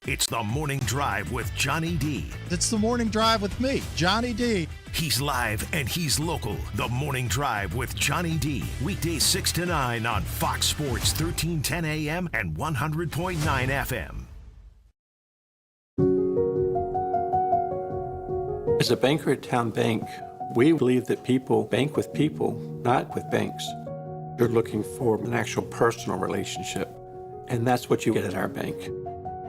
It's the Morning Drive with Johnny D. It's the Morning Drive with me, Johnny D. He's live and he's local. The Morning Drive with Johnny D. Weekdays 6 to 9 on Fox Sports 1310 AM and 100.9 FM. As a banker at Town Bank, we believe that people bank with people, not with banks. You're looking for an actual personal relationship, and that's what you get at our bank.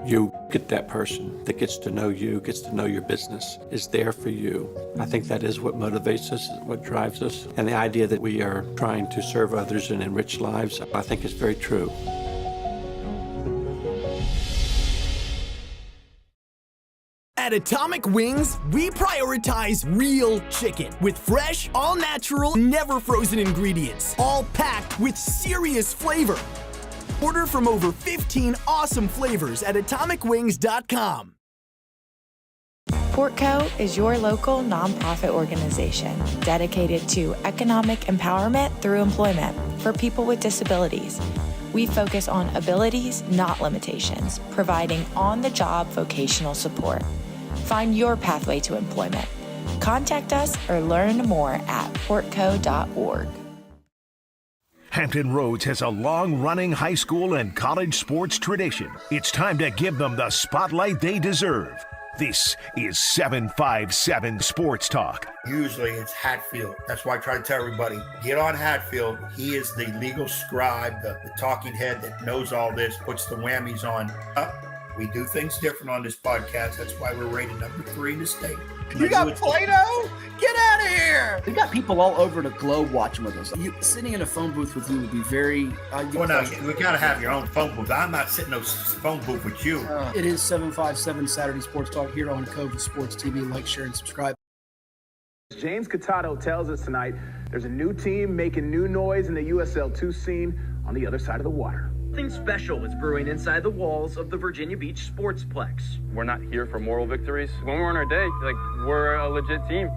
You get that person that gets to know you, gets to know your business, is there for you. I think that is what motivates us, what drives us. And the idea that we are trying to serve others and enrich lives, I think is very true. At Atomic Wings, we prioritize real chicken with fresh, all-natural, never-frozen ingredients, all packed with serious flavor. Order from over 15 awesome flavors at atomicwings.com. Portco is your local nonprofit organization dedicated to economic empowerment through employment for people with disabilities. We focus on abilities, not limitations, providing on-the-job vocational support. Find your pathway to employment. Contact us or learn more at portco.org. Hampton Roads has a long-running high school and college sports tradition. It's time to give them the spotlight they deserve. This is 757 Sports Talk. Usually it's Hatfield. That's why I try to tell everybody, get on Hatfield. He is the legal scribe, the talking head that knows all this, puts the whammies on. We do things different on this podcast. That's why we're rated number 3 in the state. You got Play-Doh? Get out of here! We got people all over the globe watching with us. Sitting in a phone booth with you would be very... well, no, we got to have your own phone booth. I'm not sitting in a phone booth with you. It is 757 Saturday Sports Talk here on Cove Sports TV. Like, share, and subscribe. James Cotado tells us tonight there's a new team making new noise in the USL2 scene on the other side of the water. Something special is brewing inside the walls of the Virginia Beach Sportsplex. We're not here for moral victories. When we're on our day, we're a legit team.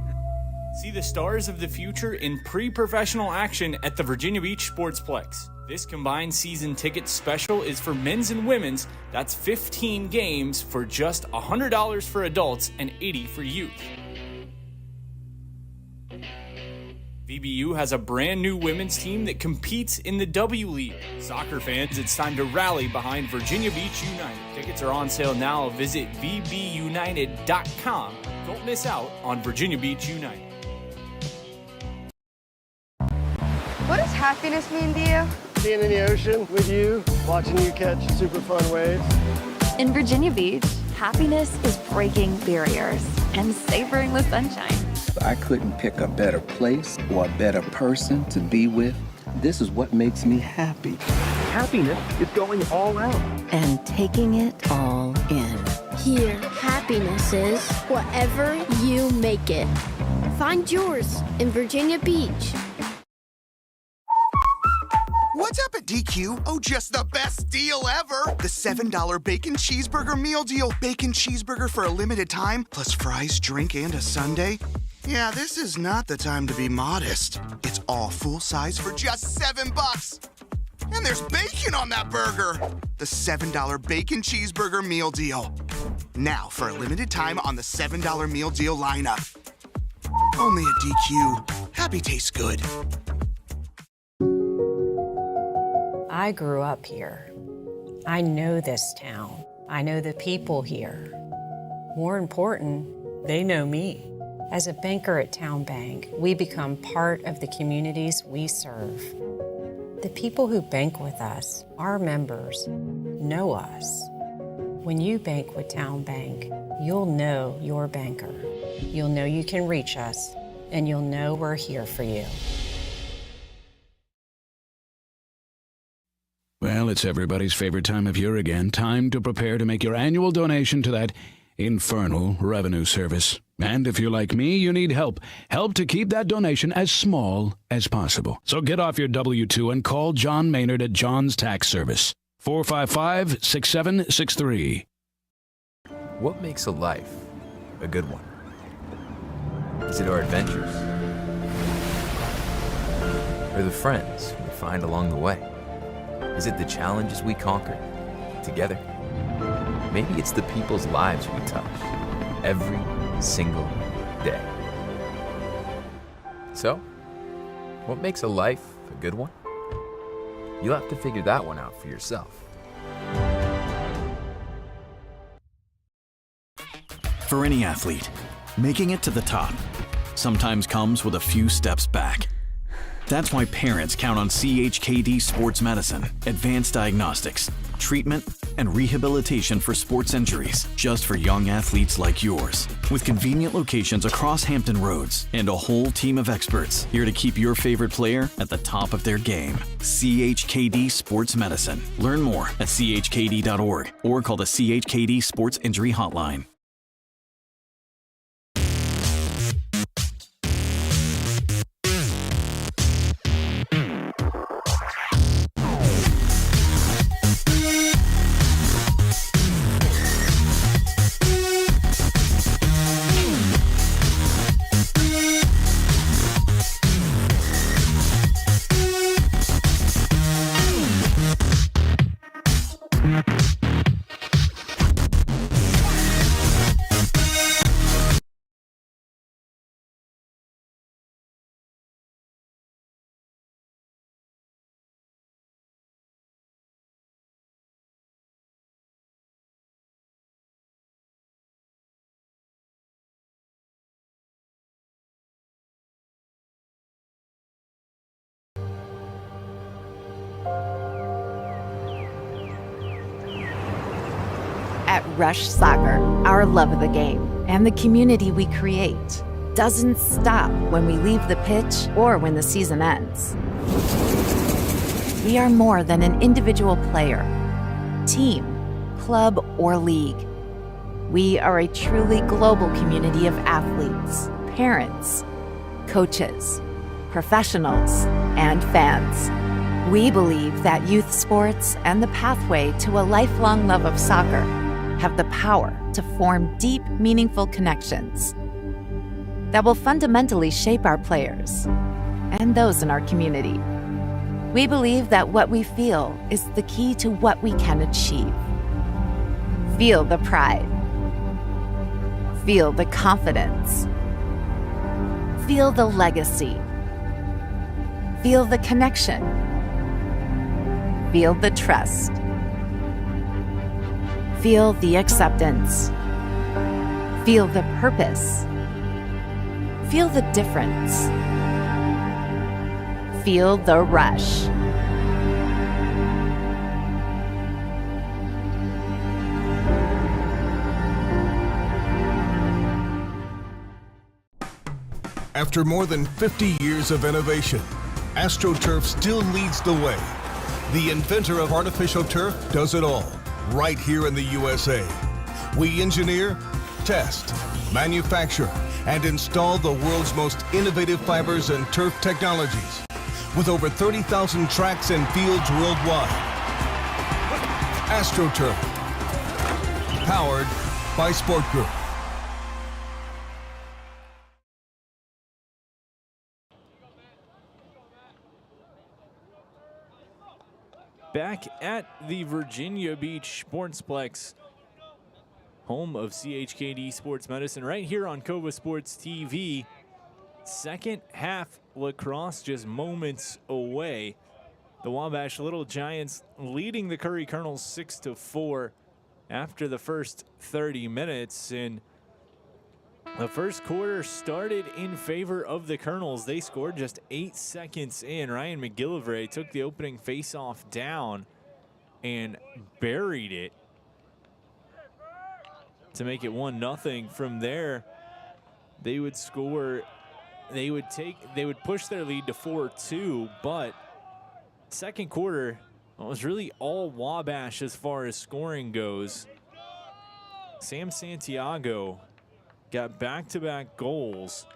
See the stars of the future in pre-professional action at the Virginia Beach Sportsplex. This combined season ticket special is for men's and women's. That's 15 games for just $100 for adults and $80 for youth. VBU has a brand new women's team that competes in the W League. Soccer fans, it's time to rally behind Virginia Beach United. Tickets are on sale now. Visit vbunited.com. Don't miss out on Virginia Beach United. What does happiness mean to you? Being in the ocean with you, watching you catch super fun waves. In Virginia Beach, happiness is breaking barriers and savoring the sunshine. I couldn't pick a better place or a better person to be with. This is what makes me happy. Happiness is going all out. And taking it all in. Here, happiness is whatever you make it. Find yours in Virginia Beach. What's up at DQ? Oh, just the best deal ever. The $7 bacon cheeseburger meal deal. Bacon cheeseburger for a limited time, plus fries, drink, and a sundae. Yeah, this is not the time to be modest. It's all full size for just $7. And there's bacon on that burger. The $7 bacon cheeseburger meal deal. Now, for a limited time on the $7 meal deal lineup. Only at DQ. Happy tastes good. I grew up here. I know this town. I know the people here. More important, they know me. As a banker at Town Bank, we become part of the communities we serve. The people who bank with us, our members, know us. When you bank with Town Bank, you'll know your banker. You'll know you can reach us, and you'll know we're here for you. Well, it's everybody's favorite time of year again. Time to prepare to make your annual donation to that infernal revenue service. And if you're like me, you need help. Help to keep that donation as small as possible. So get off your W-2 and call John Maynard at John's Tax Service. 455-6763. What makes a life a good one? Is it our adventures? Or the friends we find along the way? Is it the challenges we conquer together? Maybe it's the people's lives we touch every single day. So, what makes a life a good one? You'll have to figure that one out for yourself. For any athlete, making it to the top sometimes comes with a few steps back. That's why parents count on CHKD Sports Medicine, advanced diagnostics, treatment, and rehabilitation for sports injuries, just for young athletes like yours. With convenient locations across Hampton Roads and a whole team of experts here to keep your favorite player at the top of their game. CHKD Sports Medicine. Learn more at chkd.org or call the CHKD Sports Injury Hotline. At Rush Soccer, our love of the game and the community we create doesn't stop when we leave the pitch or when the season ends. We are more than an individual player, team, club, or league. We are a truly global community of athletes, parents, coaches, professionals, and fans. We believe that youth sports and the pathway to a lifelong love of soccer have the power to form deep, meaningful connections that will fundamentally shape our players and those in our community. We believe that what we feel is the key to what we can achieve. Feel the pride. Feel the confidence. Feel the legacy. Feel the connection. Feel the trust. Feel the acceptance. Feel the purpose. Feel the difference. Feel the rush. After more than 50 years of innovation, AstroTurf still leads the way. The inventor of artificial turf does it all, right here in the USA. We engineer, test, manufacture, and install the world's most innovative fibers and turf technologies, with over 30,000 tracks and fields worldwide. AstroTurf, powered by Sport Group. Back at the Virginia Beach Sportsplex, home of CHKD Sports Medicine, right here on Cova Sports TV. Second half lacrosse just moments away. The Wabash Little Giants leading the Curry Colonels 6-4 after the first 30 minutes. And the first quarter started in favor of the Colonels. They scored just 8 seconds in. Ryan McGillivray took the opening faceoff down and buried it to make it 1-0. From there, they would score. They would push their lead to 4-2, but second quarter was really all Wabash as far as scoring goes. Sam Santiago got back-to-back goals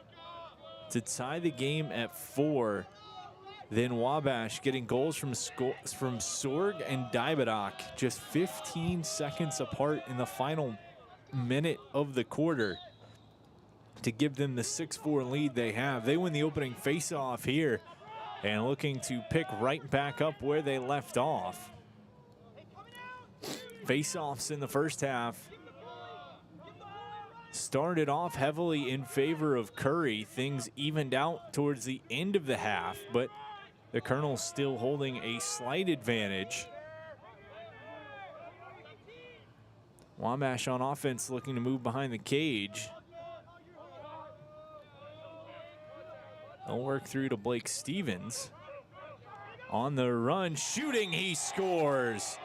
to tie the game at 4. Then Wabash getting goals from Sorg and Dibadok just 15 seconds apart in the final minute of the quarter to give them the 6-4 lead they have. They win the opening face-off here and looking to pick right back up where they left off. Face-offs in the first half started off heavily in favor of Curry. Things evened out towards the end of the half, but the Colonels still holding a slight advantage. Wabash on offense looking to move behind the cage. They'll work through to Blake Stevens. On the run, shooting, he scores.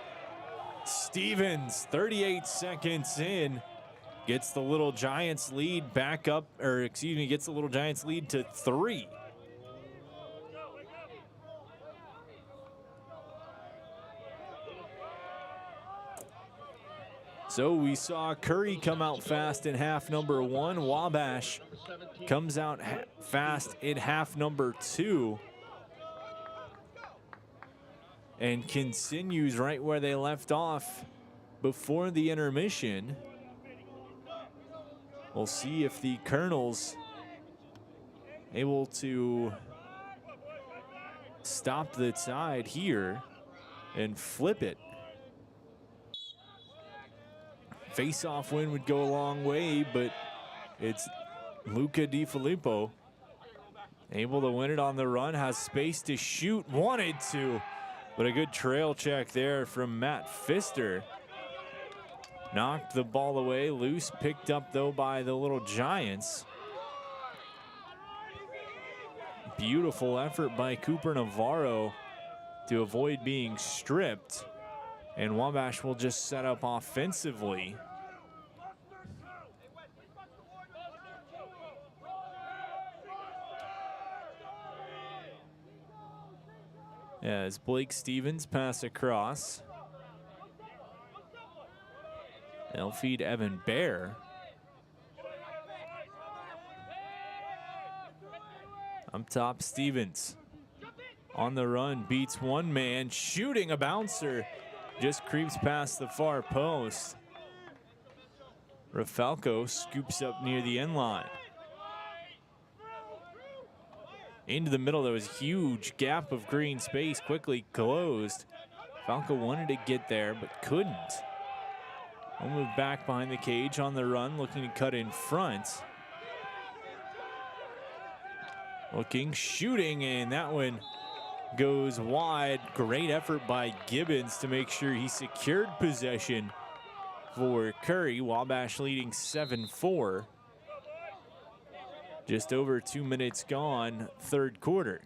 Stevens, 38 seconds in, gets the Little Giants lead back up, gets the Little Giants lead to 3. So we saw Curry come out fast in half number 1. Wabash comes out fast in half number 2. And continues right where they left off before the intermission. We'll see if the Colonels able to stop the tide here and flip it. Face-off win would go a long way, but it's Luca DiFilippo able to win it on the run, has space to shoot, wanted to, but a good trail check there from Matt Pfister. Knocked the ball away, loose, picked up though by the Little Giants. Beautiful effort by Cooper Navarro to avoid being stripped. And Wabash will just set up offensively. As Blake Stevens pass across. They'll feed Evan Bear. Up top, Stevens. On the run, beats one man, shooting a bouncer. Just creeps past the far post. Rafalco scoops up near the end line. Into the middle, there was a huge gap of green space, quickly closed. Falco wanted to get there, but couldn't. We'll move back behind the cage on the run, looking to cut in front. Looking, shooting, and that one goes wide. Great effort by Gibbons to make sure he secured possession for Curry. Wabash leading 7-4. Just over 2 minutes gone, third quarter.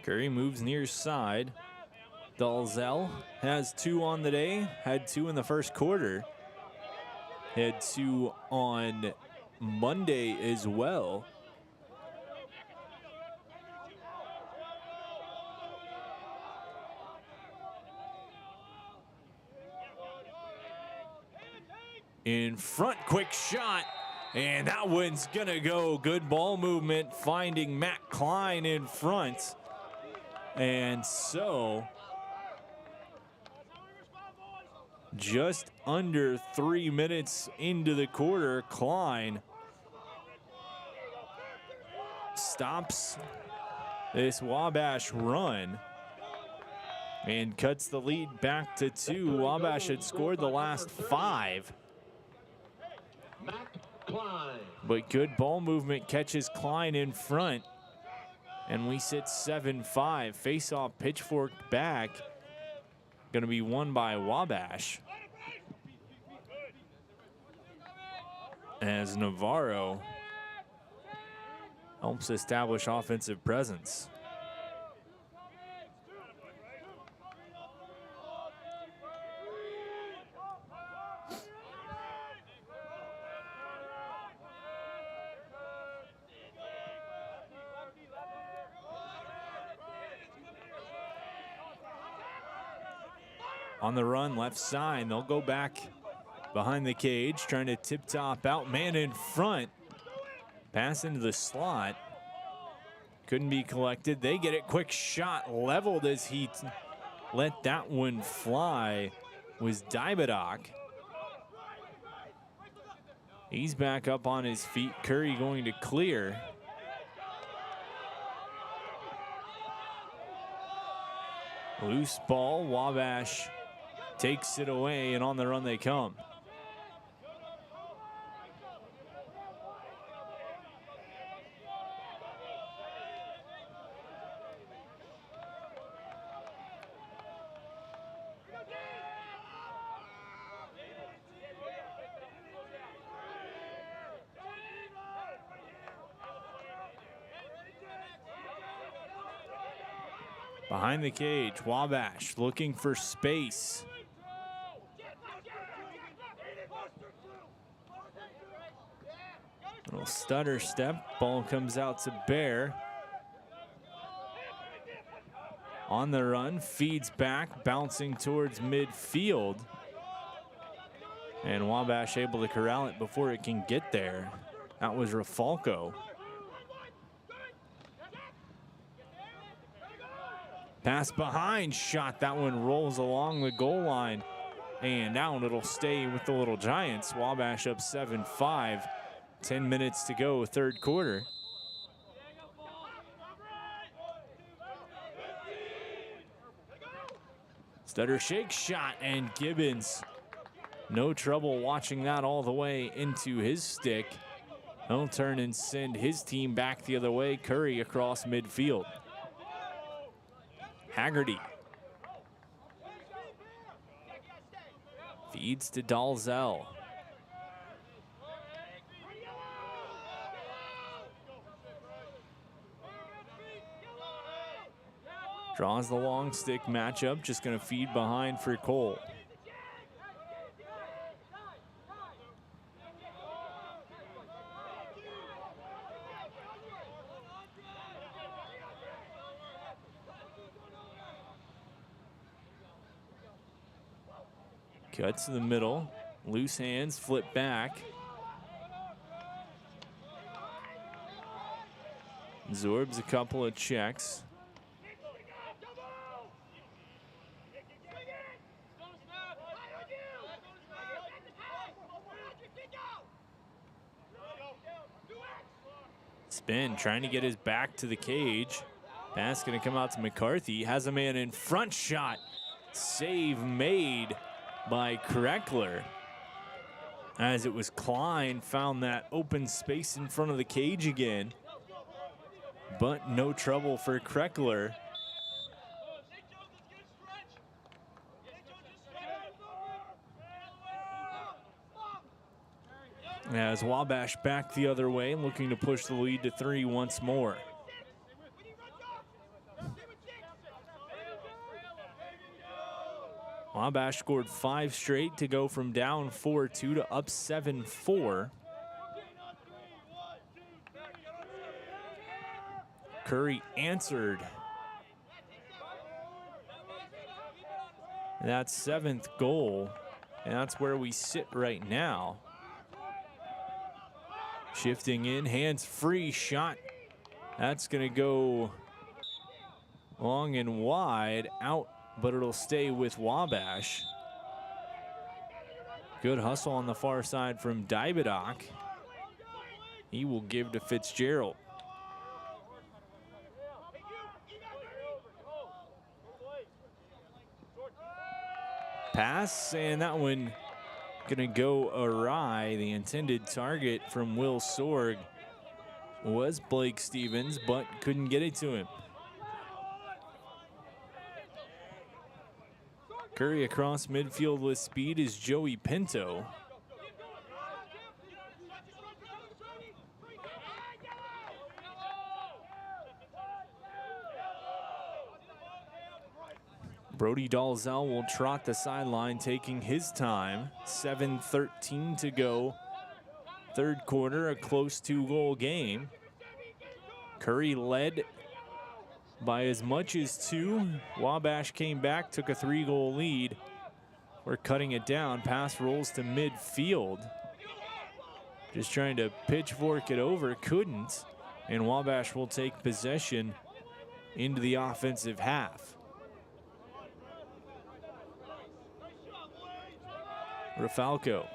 Curry moves near side. Dalzell has 2 on the day, had 2 in the first quarter. Had 2 on Monday as well. In front, quick shot, and that one's gonna go. Good ball movement, finding Matt Klein in front. And so, just under 3 minutes into the quarter, Klein stops this Wabash run and cuts the lead back to 2. Wabash had scored the last 5. But good ball movement catches Klein in front. And we sit 7-5. Face-off pitchfork back. Going to be won by Wabash. As Navarro helps establish offensive presence. On the run, left side, they'll go back behind the cage, trying to tip top out, man in front. Pass into the slot. Couldn't be collected. They get it, quick shot, leveled as he let that one fly. Was Dibadok. He's back up on his feet. Curry going to clear. Loose ball, Wabash takes it away, and on the run they come. Behind the cage, Wabash looking for space. Little stutter step, ball comes out to Bear. On the run, feeds back, bouncing towards midfield. And Wabash able to corral it before it can get there. That was Rafalco. Pass behind, shot. That one rolls along the goal line. And down, it'll stay with the Little Giants. Wabash up 7-5. 10 minutes to go, third quarter. Stutter shake shot, and Gibbons, no trouble watching that all the way into his stick. He'll turn and send his team back the other way. Curry across midfield. Haggerty feeds to Dalzell. Draws the long stick matchup, just going to feed behind for Cole. Cuts to the middle, loose hands, flip back. Absorbs a couple of checks. Spin, trying to get his back to the cage. Pass going to come out to McCarthy. Has a man in front, shot. Save made by Kreckler. As it was Klein, found that open space in front of the cage again. But no trouble for Kreckler. As Wabash back the other way, looking to push the lead to 3 once more. Wabash scored 5 straight to go from down 4-2 to up 7-4. Curry answered that 7th goal, and that's where we sit right now. Shifting in, hands free, shot. That's going to go long and wide, out, but it'll stay with Wabash. Good hustle on the far side from Dybedock. He will give to Fitzgerald. Pass, and that one gonna go awry. The intended target from Will Sorg was Blake Stevens, but couldn't get it to him. Curry across midfield with speed is Joey Pinto. Brody Dalzell will trot the sideline, taking his time. 7:13 to go. Third quarter, a close 2-goal game. Curry led by as much as 2. Wabash came back, took a 3-goal lead. We're cutting it down. Pass rolls to midfield. Just trying to pitchfork it over, couldn't. And Wabash will take possession into the offensive half. Rafalco.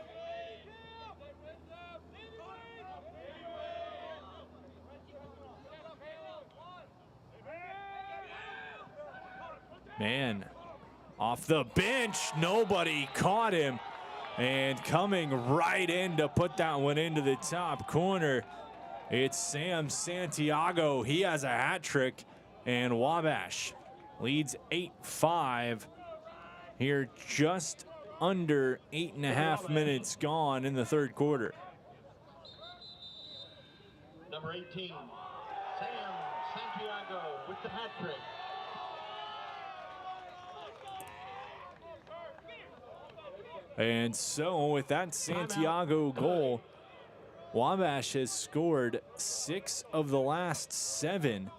Man, off the bench, nobody caught him. And coming right in to put that one into the top corner, it's Sam Santiago. He has a hat trick, and Wabash leads 8-5 here, just under 8.5 minutes gone in the third quarter. Number 18, Sam Santiago with the hat trick. And so with that Santiago goal, Wabash has scored 6 of the last 7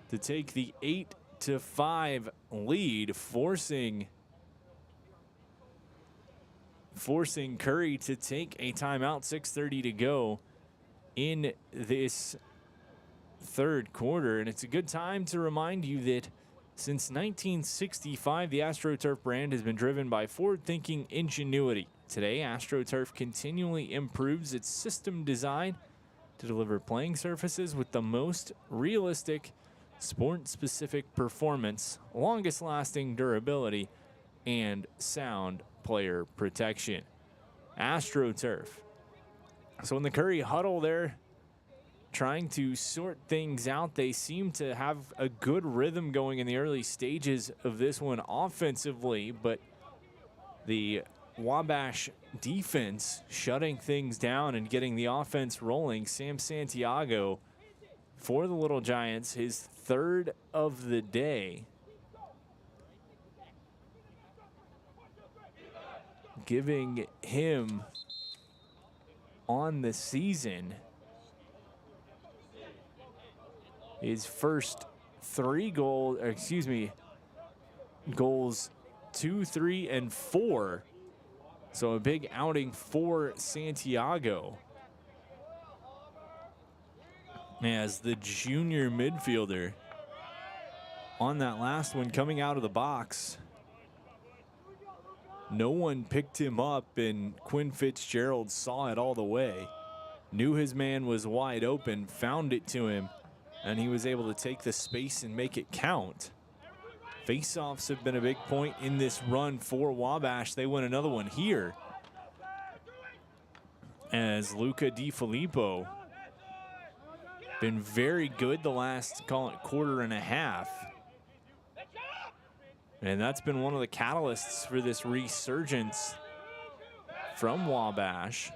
to take the 8-5 lead, forcing Curry to take a timeout. 6:30 to go in this third quarter. And it's a good time to remind you that since 1965, the AstroTurf brand has been driven by forward-thinking ingenuity. Today, AstroTurf continually improves its system design to deliver playing surfaces with the most realistic, sport-specific performance, longest-lasting durability, and sound player protection. AstroTurf. So in the Curry huddle there, trying to sort things out, they seem to have a good rhythm going in the early stages of this one offensively, but the Wabash defense shutting things down and getting the offense rolling. Sam Santiago for the Little Giants, his 3rd of the day, giving him on the season his first 3 goals, goals 2, 3, and 4. So a big outing for Santiago as the junior midfielder on that last one coming out of the box. No one picked him up, and Quinn Fitzgerald saw it all the way. Knew his man was wide open, found it to him, and he was able to take the space and make it count. Faceoffs have been a big point in this run for Wabash. They win another one here as Luca DiFilippo been very good the last, call it, quarter and a half. And that's been one of the catalysts for this resurgence from Wabash.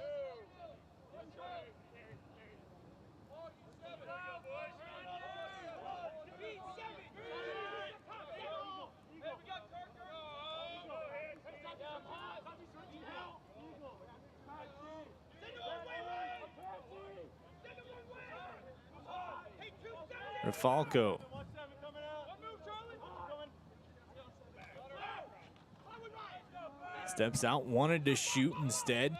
Falco steps out, wanted to shoot instead.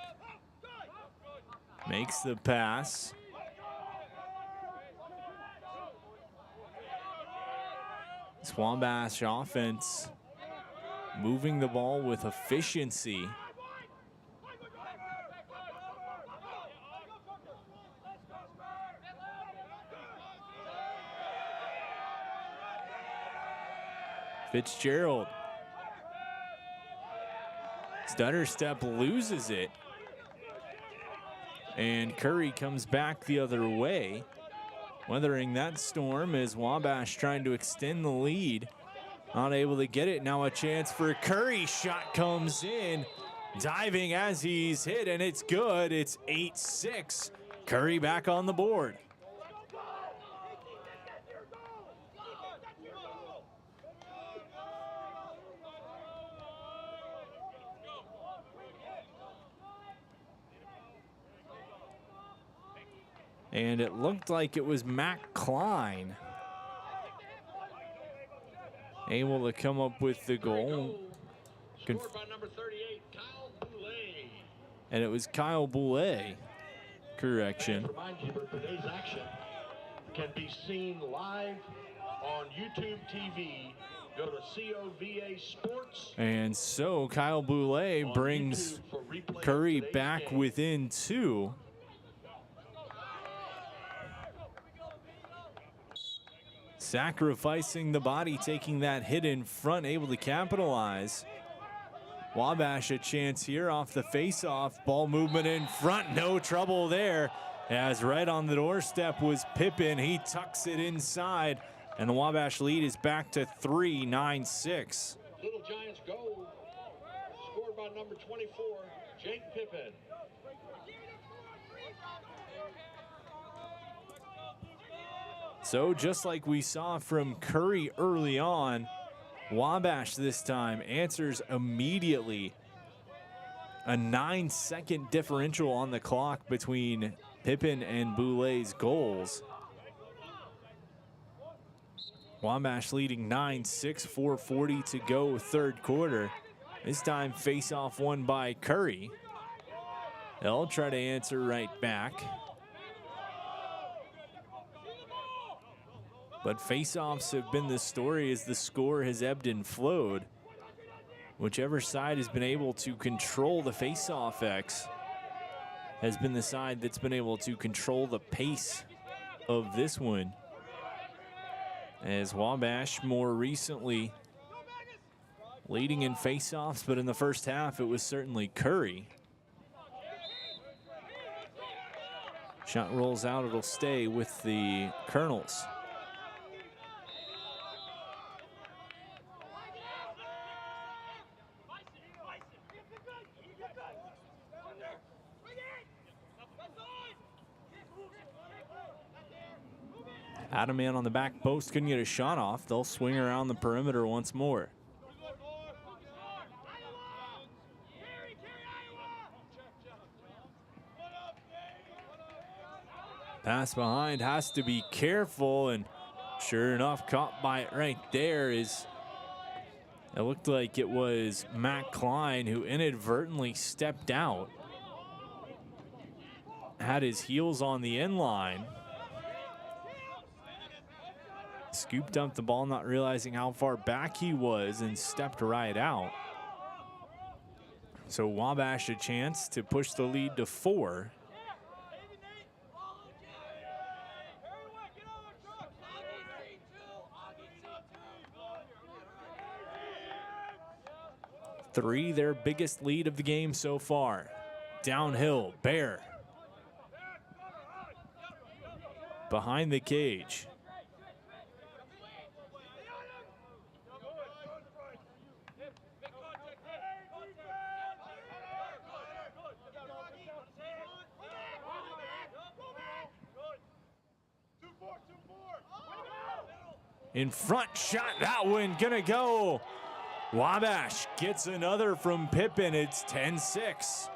Makes the pass. Wabash offense moving the ball with efficiency. Fitzgerald. Stutter step, loses it. And Curry comes back the other way. Weathering that storm as Wabash trying to extend the lead. Not able to get it. Now a chance for Curry. Shot comes in. Diving as he's hit, and it's good. It's 8-6. Curry back on the board. And it looked like it was Matt Klein able to come up with the goal. Scored by number 38, Kyle Boulay. And it was Kyle Boulay. Correction. Remind you that today's action can be seen live on YouTube TV. Go to COVA Sports. And so Kyle Boulay brings Curry back within 2. Sacrificing the body, taking that hit in front, able to capitalize. Wabash a chance here off the face-off. Ball movement in front, no trouble there. As right on the doorstep was Pippin. He tucks it inside, and the Wabash lead is back to 3-9-6. Little Giants goal, scored by number 24, Jake Pippin. So just like we saw from Curry early on, Wabash this time answers immediately A 9-second differential on the clock between Pippin and Boulet's goals. Wabash leading 9-6, 4:40 to go third quarter. This time face-off won by Curry. They'll try to answer right back. But face-offs have been the story as the score has ebbed and flowed. Whichever side has been able to control the face-off X has been the side that's been able to control the pace of this one. As Wabash more recently leading in face-offs, but in the first half it was certainly Curry. Shot rolls out, it'll stay with the Colonels. Adaman on the back post, couldn't get a shot off. They'll swing around the perimeter once more. Pass behind, has to be careful, and sure enough, caught by it right there. It looked like it was Matt Klein who inadvertently stepped out. Had his heels on the end line. Scooped up the ball, not realizing how far back he was, and stepped right out. So Wabash a chance to push the lead to 4. Three, their biggest lead of the game so far. Downhill, Bear. Behind the cage. In front, shot, that one gonna go. Wabash gets another from Pippin. It's 10-6.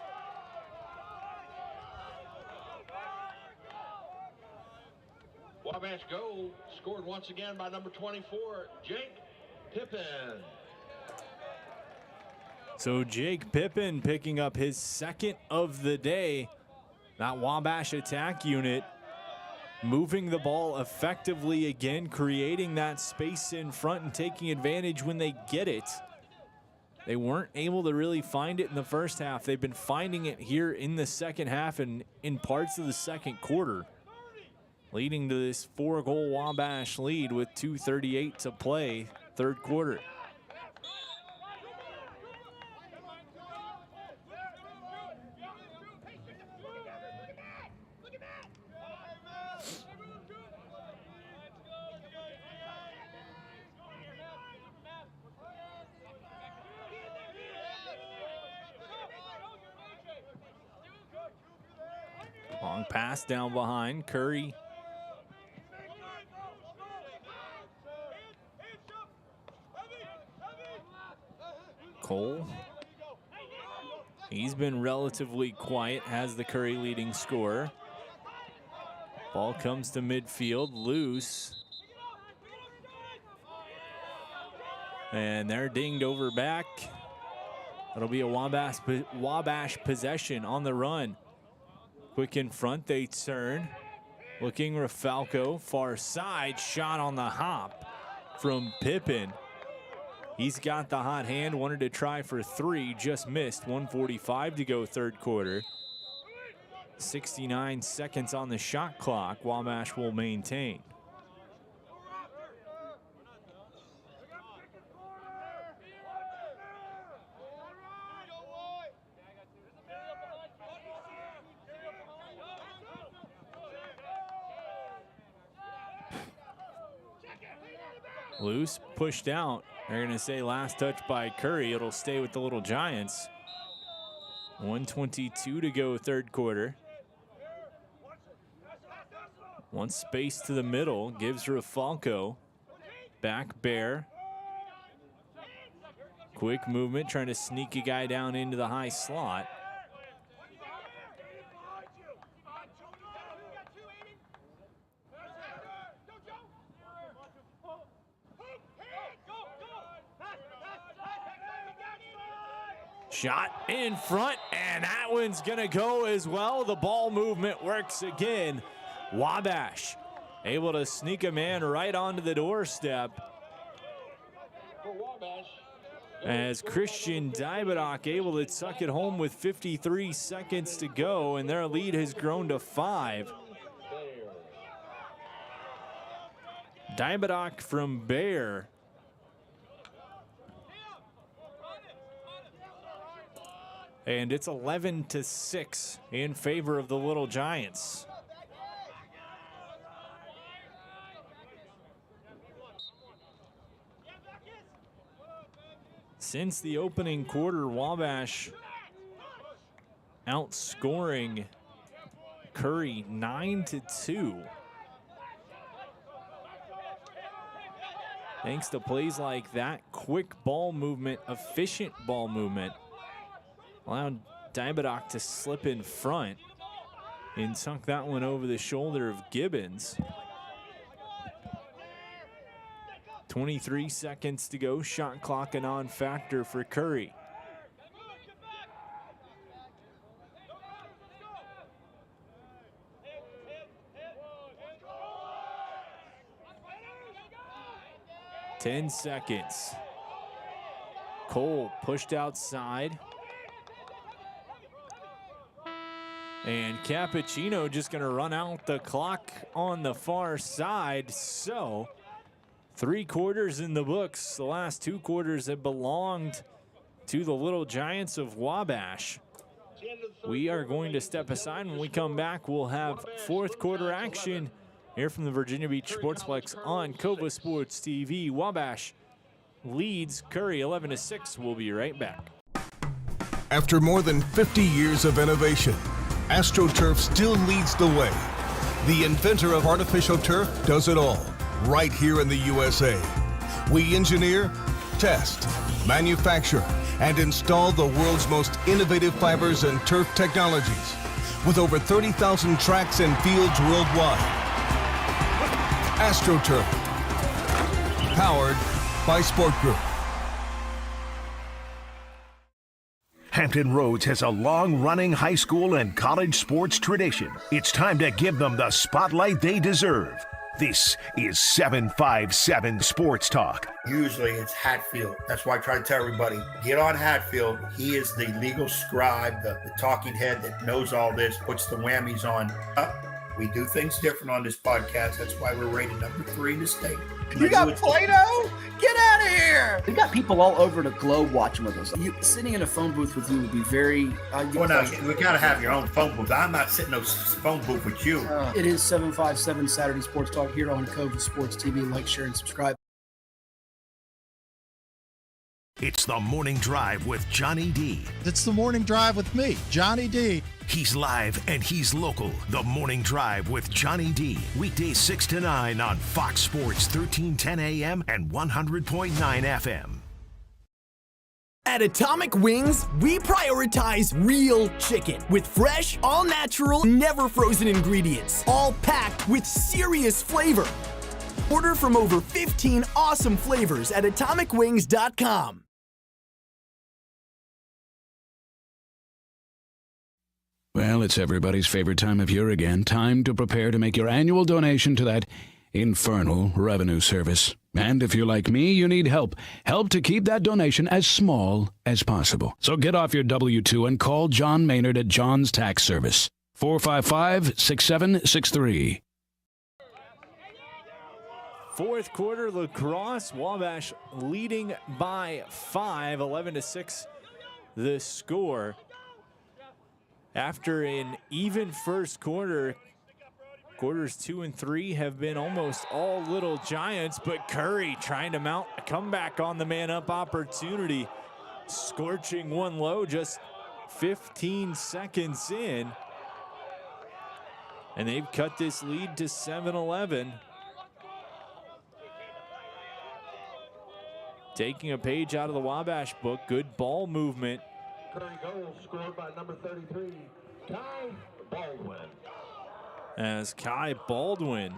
Wabash goal scored once again by number 24, Jake Pippin. So Jake Pippin picking up his second of the day. That Wabash attack unit moving the ball effectively again, creating that space in front and taking advantage when they get it. They weren't able to really find it in the first half. They've been finding it here in the second half and in parts of the second quarter, leading to this 4-goal Wabash lead with 2:38 to play third quarter. Long pass down behind. Curry. Cole. He's been relatively quiet, has the Curry leading scorer. Ball comes to midfield, loose. And they're dinged over back. It'll be a Wabash possession on the run. Quick in front, they turn. Looking Rafalco, far side, shot on the hop from Pippin. He's got the hot hand, wanted to try for 3, just missed. 1:45 to go third quarter. 69 seconds on the shot clock. Wabash will maintain. Loose, pushed out. They're going to say last touch by Curry. It'll stay with the Little Giants. 1:22 to go third quarter. One space to the middle, gives Rafalco. Back Bear. Quick movement, trying to sneak a guy down into the high slot. Shot in front, and that one's gonna go as well. The ball movement works again. Wabash able to sneak a man right onto the doorstep. As Christian DIII able to tuck it home with 53 seconds to go, and their lead has grown to 5. DIII from Bayer. And it's 11-6 in favor of the Little Giants. Since the opening quarter, Wabash outscoring Curry 9-2. Thanks to plays like that, quick ball movement, efficient ball movement, allowed DIII to slip in front and sunk that one over the shoulder of Gibbons. 23 seconds to go, shot clock a non-factor for Curry. Ten seconds. Cole pushed outside. And Cappuccino just going to run out the clock on the far side. So 3 quarters in the books. The last 2 quarters have belonged to the Little Giants of Wabash. We are going to step aside. When we come back, we'll have 4th quarter action here from the Virginia Beach Sportsplex on Cova Sports TV. Wabash leads Curry 11-6. We'll be right back. After more than 50 years of innovation, AstroTurf still leads the way. The inventor of artificial turf does it all, right here in the USA. We engineer, test, manufacture, and install the world's most innovative fibers and turf technologies, with over 30,000 tracks and fields worldwide. AstroTurf, powered by Sport Group. Hampton Roads has a long-running high school and college sports tradition. It's time to give them the spotlight they deserve. This is 757 Sports Talk. Usually it's Hatfield. That's why I try to tell everybody, get on Hatfield. He is the legal scribe, the talking head that knows all this, puts the whammies on. We do things different on this podcast. That's why we're rated number 3 in the state. You got Play-Doh? Get out of here! We got people all over the globe watching with us. Sitting in a phone booth with you would be very... well, no, we got to have your own phone booth. I'm not sitting in no phone booth with you. It is 757 Saturday Sports Talk here on Cova Sports TV. Like, share, and subscribe. It's the Morning Drive with Johnny D. It's the Morning Drive with me, Johnny D. He's live and he's local. The Morning Drive with Johnny D. Weekdays 6 to 9 on Fox Sports 1310 AM and 100.9 FM. At Atomic Wings, we prioritize real chicken with fresh, all-natural, never-frozen ingredients, all packed with serious flavor. Order from over 15 awesome flavors at atomicwings.com. Well, it's everybody's favorite time of year again. Time to prepare to make your annual donation to that infernal revenue service. And if you're like me, you need help. Help to keep that donation as small as possible. So get off your W-2 and call John Maynard at John's Tax Service. 455-6763. 4th quarter, Lacrosse. Wabash leading by 5, 11-6 the score. After an even first quarter, quarters 2 and 3 have been almost all Little Giants, but Curry trying to mount a comeback on the man-up opportunity. Scorching one low just 15 seconds in. And they've cut this lead to 7-11. Taking a page out of the Wabash book, good ball movement. Curry goal scored by number 33, Kai Baldwin. As Kai Baldwin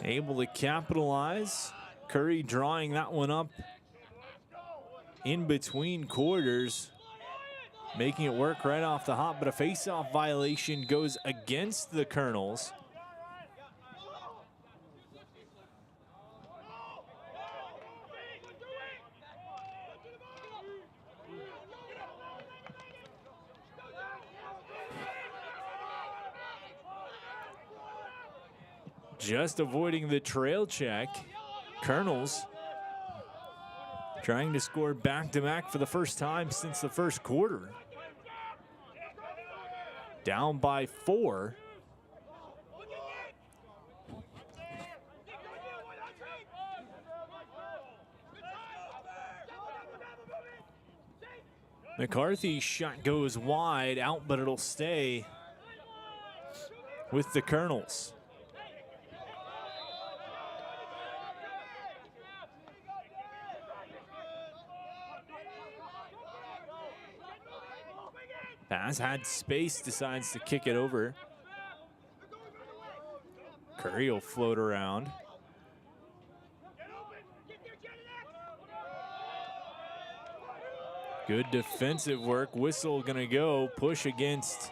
able to capitalize Curry drawing that one up in between quarters, making it work right off the hop, but a face-off violation goes against the Colonels. Just avoiding the trail check. Colonels trying to score back-to-back for the first time since the first quarter. Down by 4. McCarthy's shot goes wide, out, but it'll stay with the Colonels. Pass had space, decides to kick it over. Curry will float around. Good defensive work. Whistle gonna go. Push against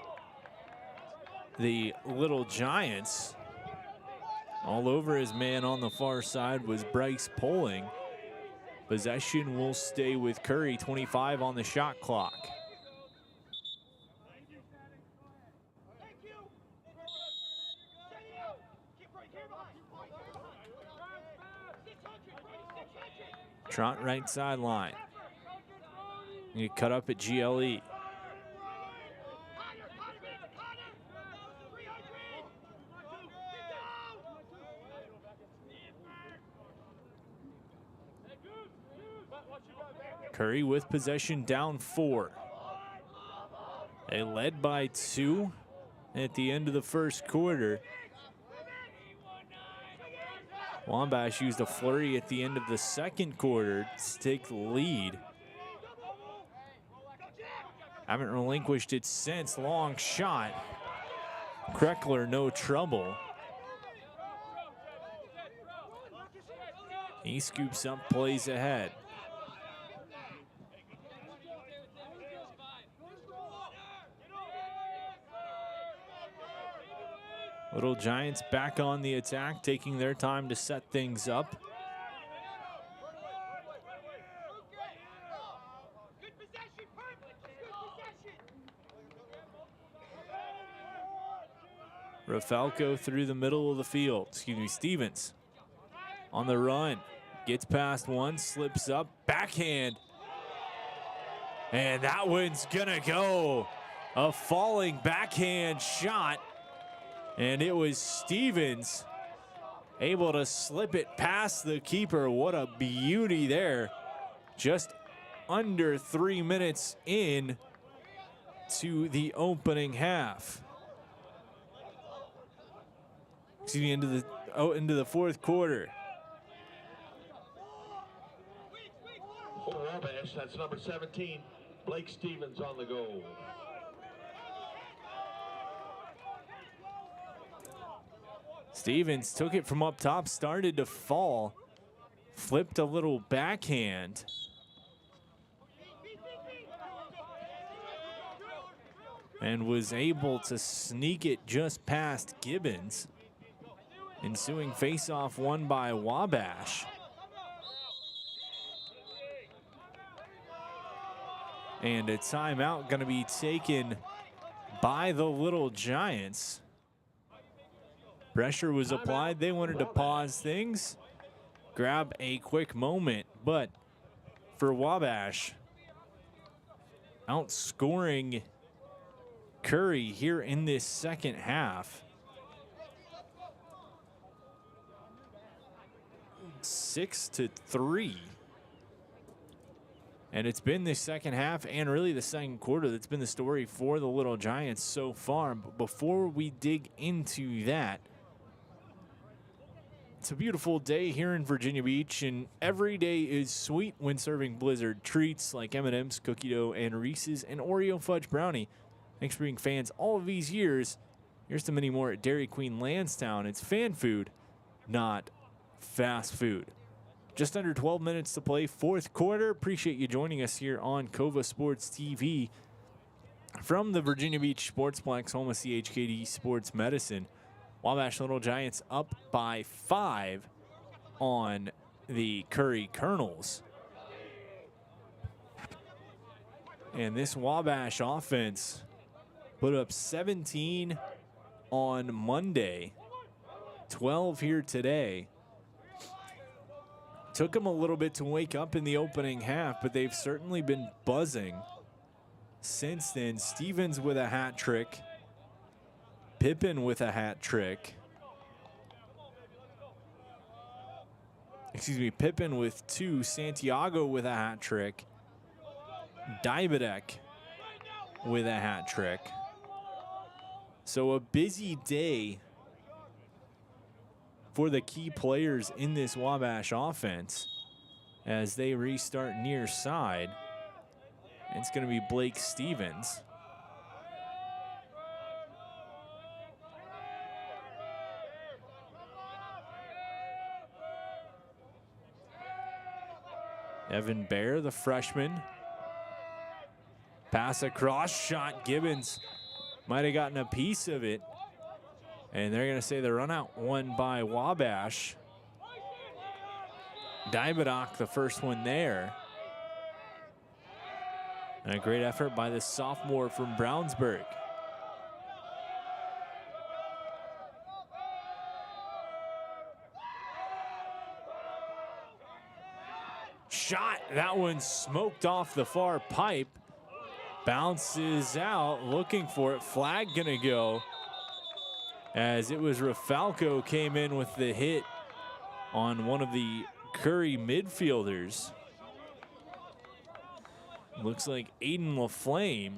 the Little Giants. All over his man on the far side was Bryce Poling. Possession will stay with Curry. 25 on the shot clock. Trot right sideline. You cut up at GLE. Curry with possession, down 4. They led by 2 at the end of the first quarter. Wabash used a flurry at the end of the second quarter to take the lead. Haven't relinquished it since. Long shot. Kreckler, no trouble. He scoops up, plays ahead. Little Giants back on the attack, taking their time to set things up. Rafelko through the middle of the field. Excuse me, Stevens on the run. Gets past one, slips up, backhand. And that one's gonna go. A falling backhand shot. And it was Stevens able to slip it past the keeper. What a beauty there. Just under 3 minutes in to the opening half. Excuse me, into the fourth quarter. For Wabash, that's number 17, Blake Stevens on the goal. Stevens took it from up top, started to fall, flipped a little backhand. And was able to sneak it just past Gibbons. Ensuing face-off won by Wabash. And a timeout going to be taken by the Little Giants. Pressure was applied. They wanted to pause things, grab a quick moment, but for Wabash, outscoring Curry here in this second half. 6-3. And it's been the second half and really the second quarter that's been the story for the Little Giants so far. But before we dig into that, it's a beautiful day here in Virginia Beach, and every day is sweet when serving Blizzard treats like M&M's, cookie dough, and Reese's, and Oreo fudge brownie. Thanks for being fans all of these years. Here's to many more at Dairy Queen Lansdowne. It's fan food, not fast food. Just under 12 minutes to play, fourth quarter. Appreciate you joining us here on Cova Sports TV from the Virginia Beach Sportsplex, home of CHKD Sports Medicine. Wabash Little Giants up by 5 on the Curry Colonels. And this Wabash offense put up 17 on Monday, 12 here today. Took them a little bit to wake up in the opening half, but they've certainly been buzzing since then. Stevens with a hat trick. Pippen with a hat trick. Excuse me, Pippen with 2. Santiago with a hat trick. DIII with a hat trick. So a busy day for the key players in this Wabash offense as they restart near side. It's going to be Blake Stevens. Evan Bear, the freshman. Pass across, shot. Gibbons might have gotten a piece of it. And they're going to say the run out won by Wabash. Diabadoc, the first one there. And a great effort by the sophomore from Brownsburg. Shot, that one smoked off the far pipe. Bounces out, looking for it. Flag gonna go, as it was Rafalco came in with the hit on one of the Curry midfielders. Looks like Aiden LaFlame.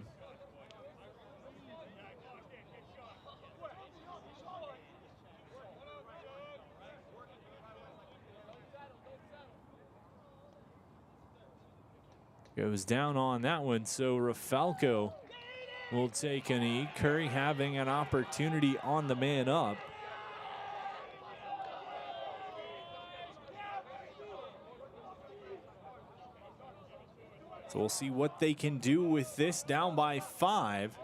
Goes down on that one, so Rafalco will take a knee. Curry having an opportunity on the man up. So we'll see what they can do with this, down by 5.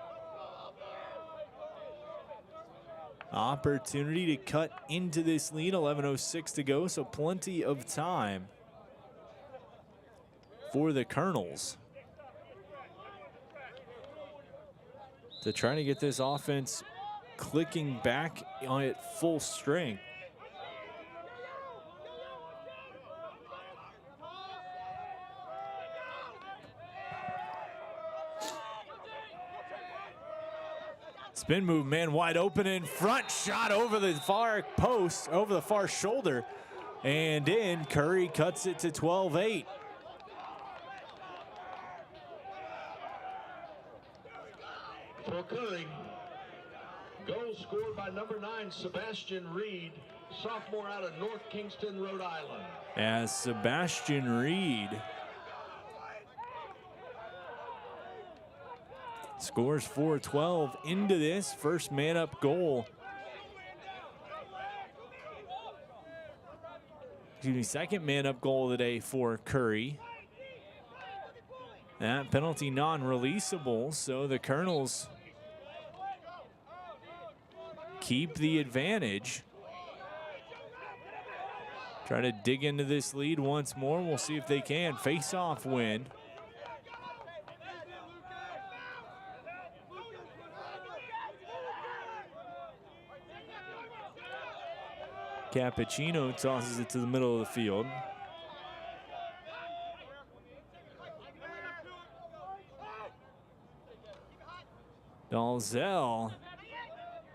Opportunity to cut into this lead, 11:06 to go, so plenty of time for the Colonels to try to get this offense clicking back on at full strength. Spin move, man wide open in front, shot over the far post, over the far shoulder, and in. Curry cuts it to 12-8. For Curry, goal scored by number 9, Sebastian Reed, sophomore out of North Kingston, Rhode Island. As Sebastian Reed scores 4-12 into this first man-up goal. Excuse me, second man-up goal of the day for Curry. That penalty non-releasable, so the Colonels keep the advantage. Try to dig into this lead once more. We'll see if they can. Face-off win. Cappuccino tosses it to the middle of the field. Dalzell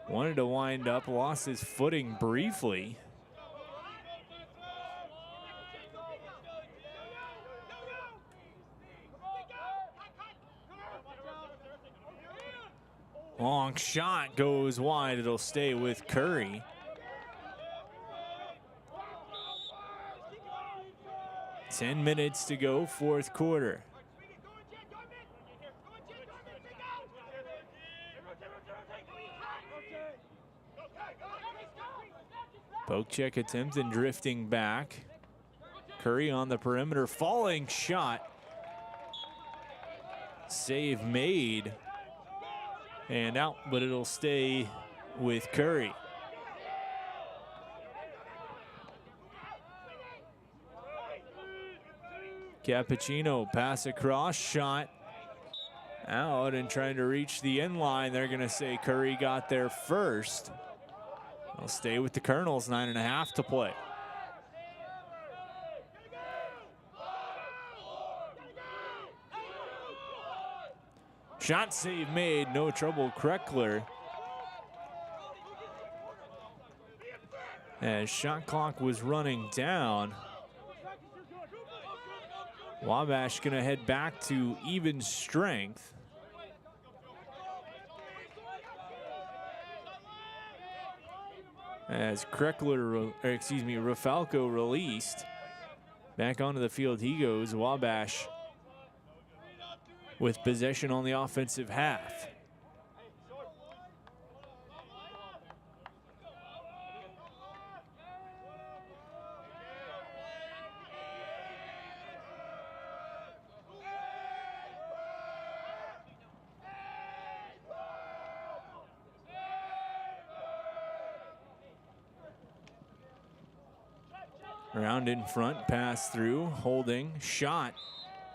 wanted to wind up, lost his footing briefly. Long shot goes wide. It'll stay with Curry. Ten minutes to go, fourth quarter. Poke check attempt and drifting back. Curry on the perimeter, falling shot. Save made and out, but it'll stay with Curry. Cappuccino pass across, shot out and trying to reach the end line. They're going to say Curry got there first. They'll stay with the Colonels, 9.5 to play. Shot save made, no trouble, Kreckler. As shot clock was running down, Wabash gonna head back to even strength. As Rafalco released. Back onto the field he goes. Wabash with possession on the offensive half. Around in front, pass through, holding, shot.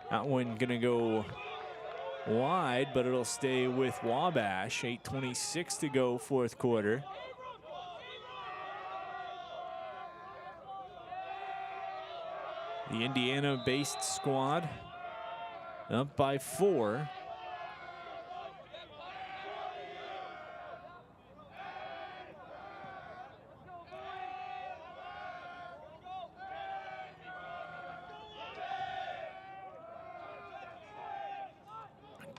That one gonna go wide, but it'll stay with Wabash. 8:26 to go, fourth quarter. The Indiana-based squad up by 4.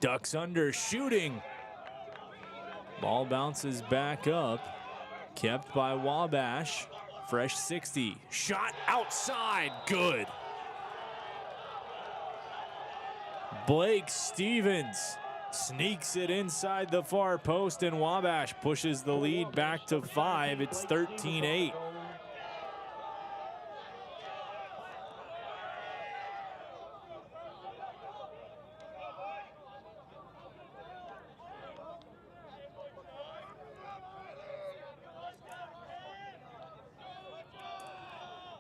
Ducks under, shooting. Ball bounces back up. Kept by Wabash. Fresh 60. Shot outside. Good. Blake Stevens sneaks it inside the far post, and Wabash pushes the lead back to 5. It's 13-8.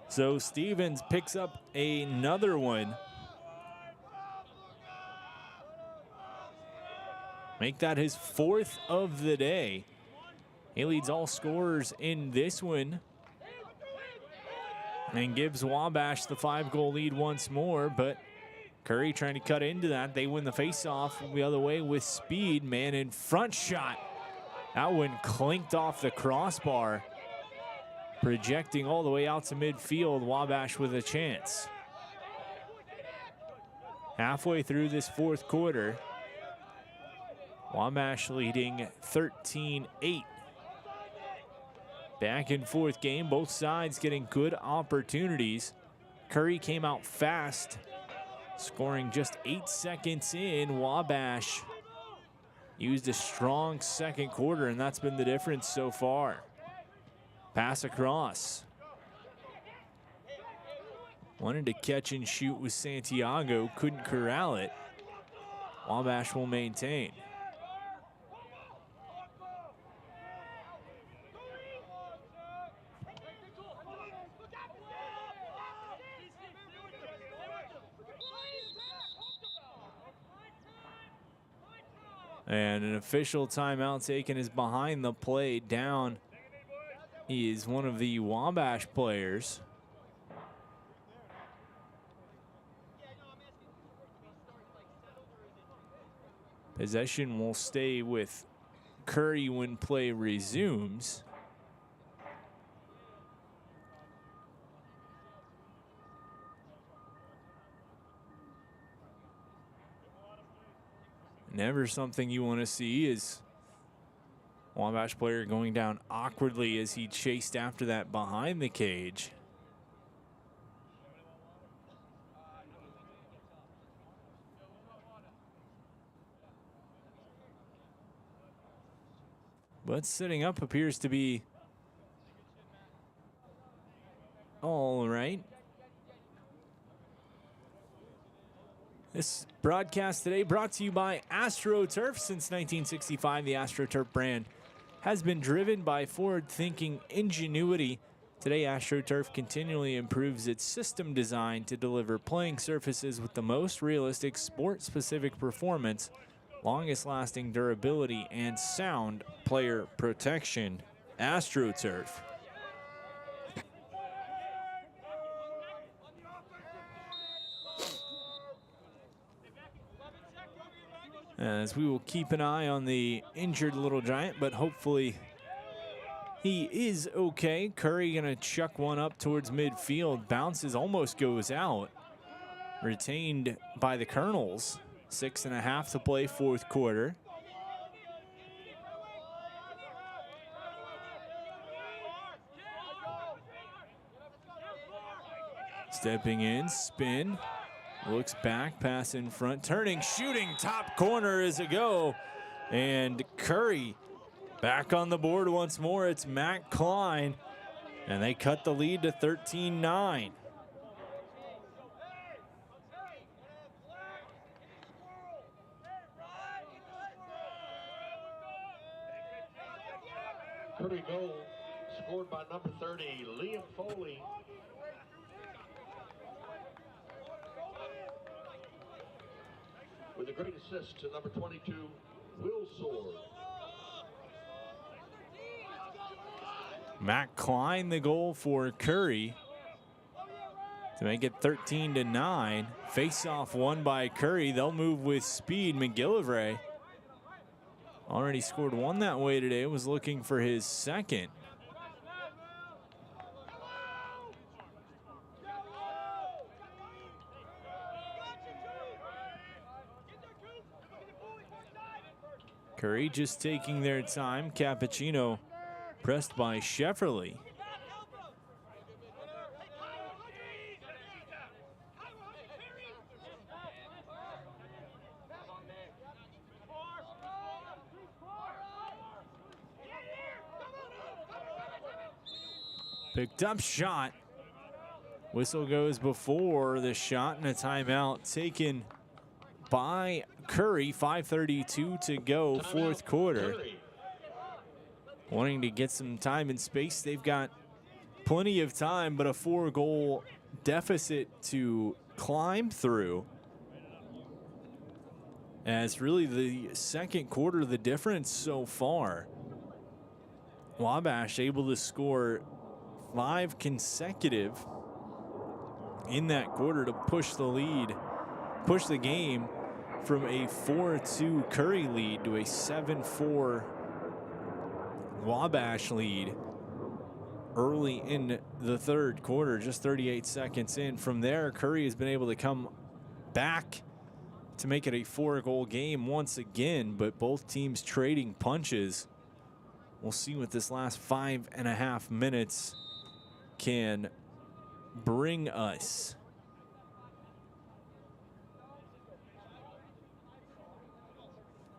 So Stevens picks up another one. Make that his 4th of the day. He leads all scorers in this one and gives Wabash the 5-goal lead once more, but Curry trying to cut into that. They win the faceoff the other way with speed. Man in front shot. That one clinked off the crossbar. Projecting all the way out to midfield, Wabash with a chance. Halfway through this fourth quarter, Wabash leading 13-8. Back and forth game, both sides getting good opportunities. Curry came out fast, scoring just 8 seconds in. Wabash used a strong second quarter, and that's been the difference so far. Pass across. Wanted to catch and shoot with Santiago, couldn't corral it. Wabash will maintain. And an official timeout taken is behind the play. Down is one of the Wabash players. Possession will stay with Curry when play resumes. Never something you want to see is Wabash player going down awkwardly as he chased after that behind the cage. But setting up appears to be all right. This broadcast today brought to you by AstroTurf. Since 1965, the AstroTurf brand has been driven by forward-thinking ingenuity. Today, AstroTurf continually improves its system design to deliver playing surfaces with the most realistic sport-specific performance, longest-lasting durability, and sound player protection. AstroTurf. As we will keep an eye on the injured Little Giant, but hopefully he is okay. Curry gonna chuck one up towards midfield. Bounces, almost goes out. Retained by the Colonels. 6.5 to play, fourth quarter. Stepping in, spin. Looks back, pass in front, turning, shooting, top corner is a go. And Curry back on the board once more. It's Matt Klein, and they cut the lead to 13-9. Curry goal scored by number 30, Liam Foley. With a great assist to number 22, Will Sword. Matt Klein, the goal for Curry to make it 13-9. Face-off won by Curry. They'll move with speed. McGillivray already scored one that way today. Was looking for his second. Curry just taking their time. Cappuccino pressed by Shefferly. Picked up shot. Whistle goes before the shot, and a timeout taken by Curry. 5:32 to go, fourth quarter. Wanting to get some time and space. They've got plenty of time, but a 4-goal deficit to climb through. As really the second quarter, the difference so far. Wabash able to score 5 consecutive in that quarter to push the lead, push the game from a 4-2 Curry lead to a 7-4 Wabash lead early in the third quarter, just 38 seconds in. From there, Curry has been able to come back to make it a 4-goal game once again, but both teams trading punches. We'll see what this last 5.5 minutes can bring us.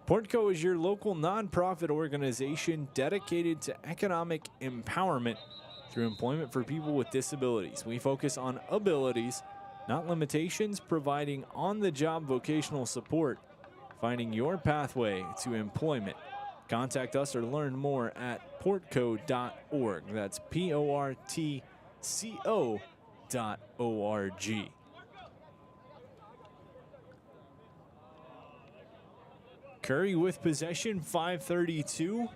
Portco is your local nonprofit organization dedicated to economic empowerment through employment for people with disabilities. We focus on abilities, not limitations, providing on-the-job vocational support, finding your pathway to employment. Contact us or learn more at portco.org. That's portco.org. Curry with possession, 5:32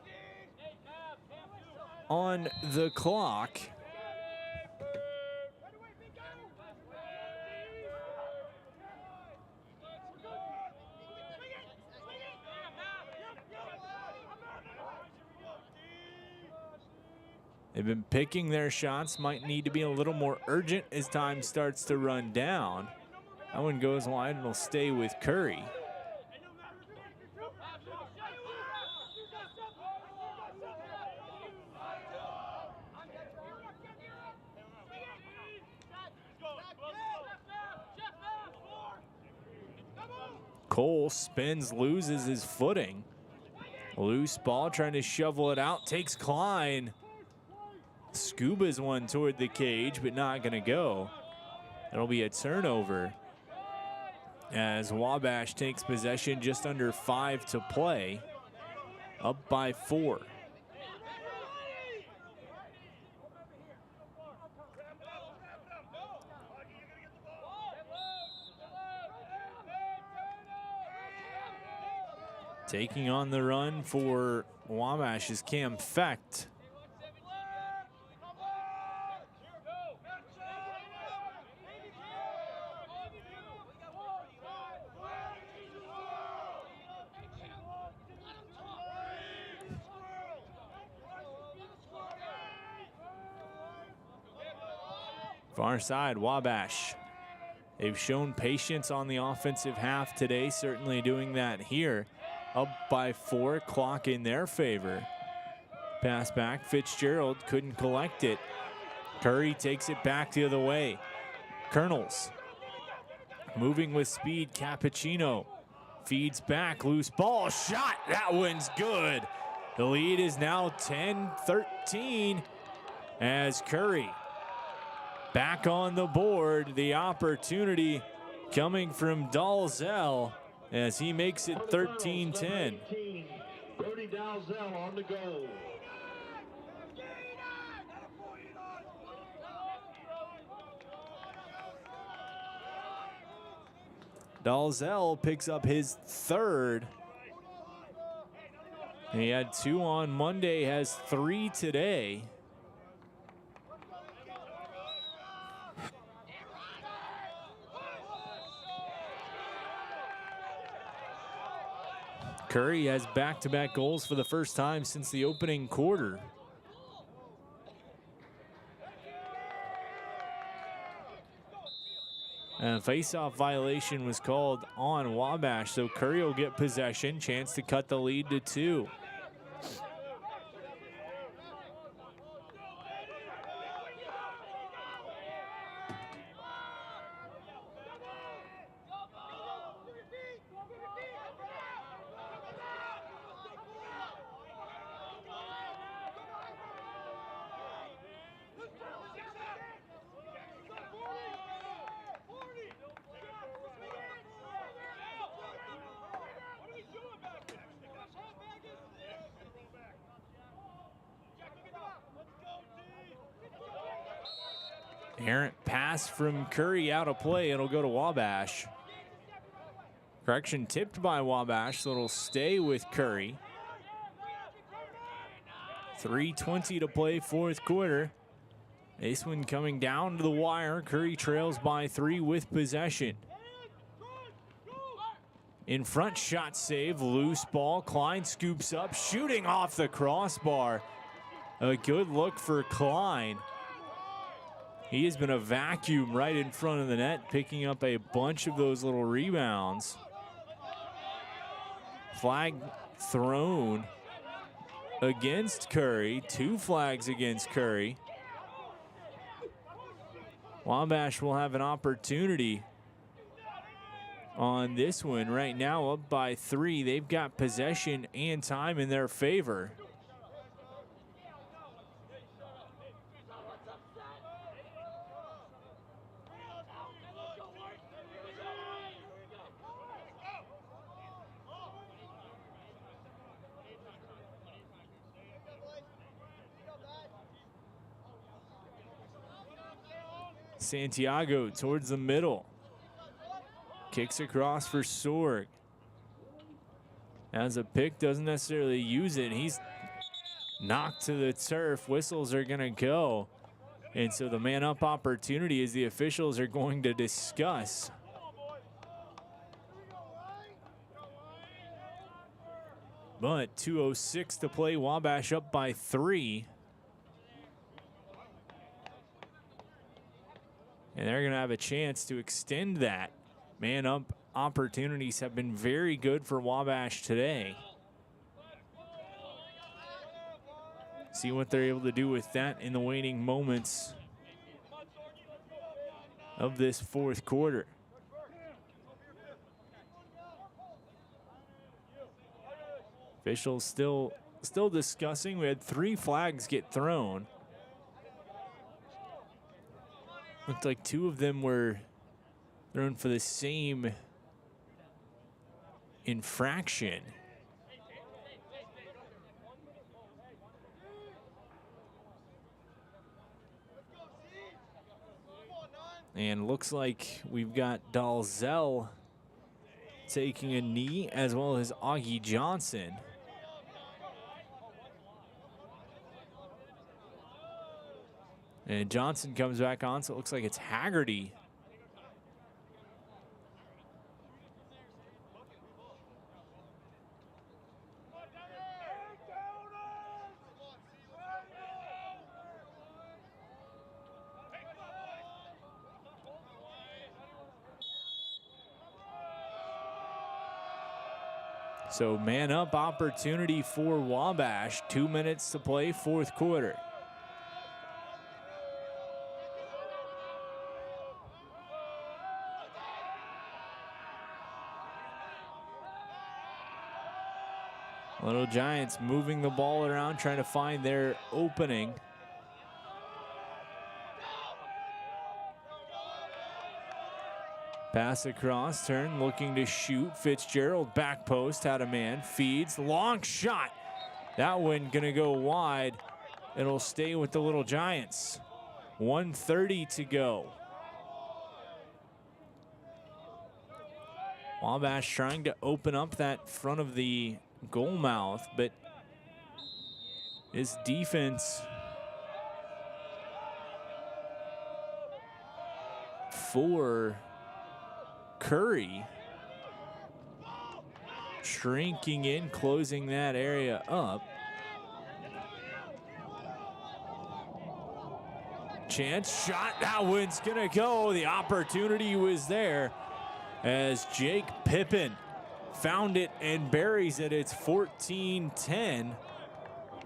on the clock. They've been picking their shots, might need to be a little more urgent as time starts to run down. That one goes wide and will stay with Curry. Cole spins, loses his footing. Loose ball, trying to shovel it out, takes Klein. Scuba's one toward the cage, but not going to go. It'll be a turnover as Wabash takes possession, just under 5 to play, up by 4. Taking on the run for Wabash is Cam Fecht. Far side, Wabash. They've shown patience on the offensive half today, certainly doing that here. Up by 4, clock in their favor. Pass back, Fitzgerald couldn't collect it. Curry takes it back the other way. Colonels moving with speed, Cappuccino feeds back, loose ball, shot, that one's good. The lead is now 10-13 as Curry back on the board. The opportunity coming from Dalzell as he makes it 13-10. Brody Dalzell on the goal. Dalzell picks up his 3rd. He had 2 on Monday, has 3 today. Curry has back-to-back goals for the first time since the opening quarter. And a face-off violation was called on Wabash, so Curry will get possession, chance to cut the lead to 2. Errant pass from Curry out of play. It'll go to Wabash. Correction tipped by Wabash, so it'll stay with Curry. 3:20 to play, 4th quarter. This one coming down to the wire. Curry trails by 3 with possession. In front, shot save, loose ball. Klein scoops up, shooting off the crossbar. A good look for Klein. He has been a vacuum right in front of the net, picking up a bunch of those little rebounds. Flag thrown against Curry. 2 flags against Curry. Wabash will have an opportunity on this one. Right now up by 3. They've got possession and time in their favor. Santiago towards the middle. Kicks across for Sorg. As a pick, doesn't necessarily use it. He's knocked to the turf. Whistles are going to go. And so the man-up opportunity is the officials are going to discuss. But 2:06 to play. Wabash up by 3. And they're going to have a chance to extend that. Man-up opportunities have been very good for Wabash today. See what they're able to do with that in the waning moments of this 4th quarter. Officials still discussing. We had 3 flags get thrown. Looked like 2 of them were thrown for the same infraction. And looks like we've got Dalzell taking a knee, as well as Augie Johnson. And Johnson comes back on, so it looks like it's Haggerty. So man up opportunity for Wabash. 2 minutes to play, fourth quarter. Little Giants moving the ball around, trying to find their opening. Pass across, turn, looking to shoot. Fitzgerald, back post, had a man, feeds, long shot. That one gonna go wide. It'll stay with the Little Giants. 1:30 to go. Wabash trying to open up that front of the goal mouth, but his defense for Curry shrinking in, closing that area up. Chance shot, that one's gonna go. The opportunity was there as Jake Pippin found it and buries it. It's 14-10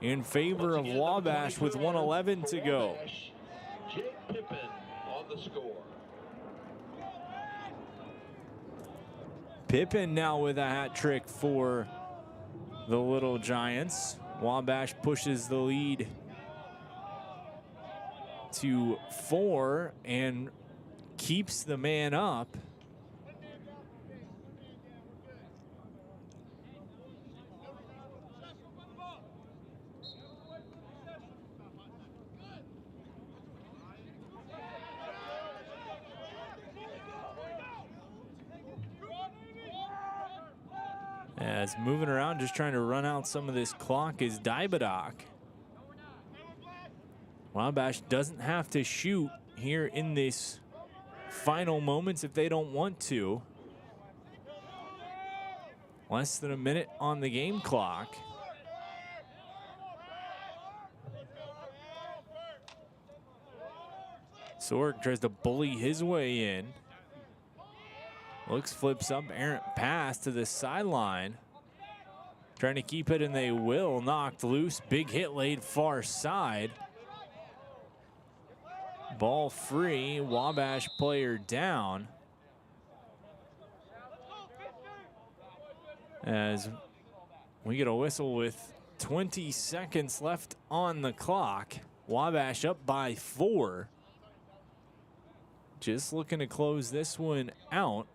in favor of Wabash with 1:11 to go. Jake Pippin on the score. Pippin now with a hat trick for the Little Giants. Wabash pushes the lead to 4 and keeps the man up. As moving around, just trying to run out some of this clock is DIII. Wabash doesn't have to shoot here in this final moments if they don't want to. Less than a minute on the game clock. Sorg tries to bully his way in. Looks, flips up, errant pass to the sideline. Trying to keep it, and they will. Knocked loose, big hit laid far side. Ball free, Wabash player down. As we get a whistle with 20 seconds left on the clock. Wabash up by 4. Just looking to close this one out.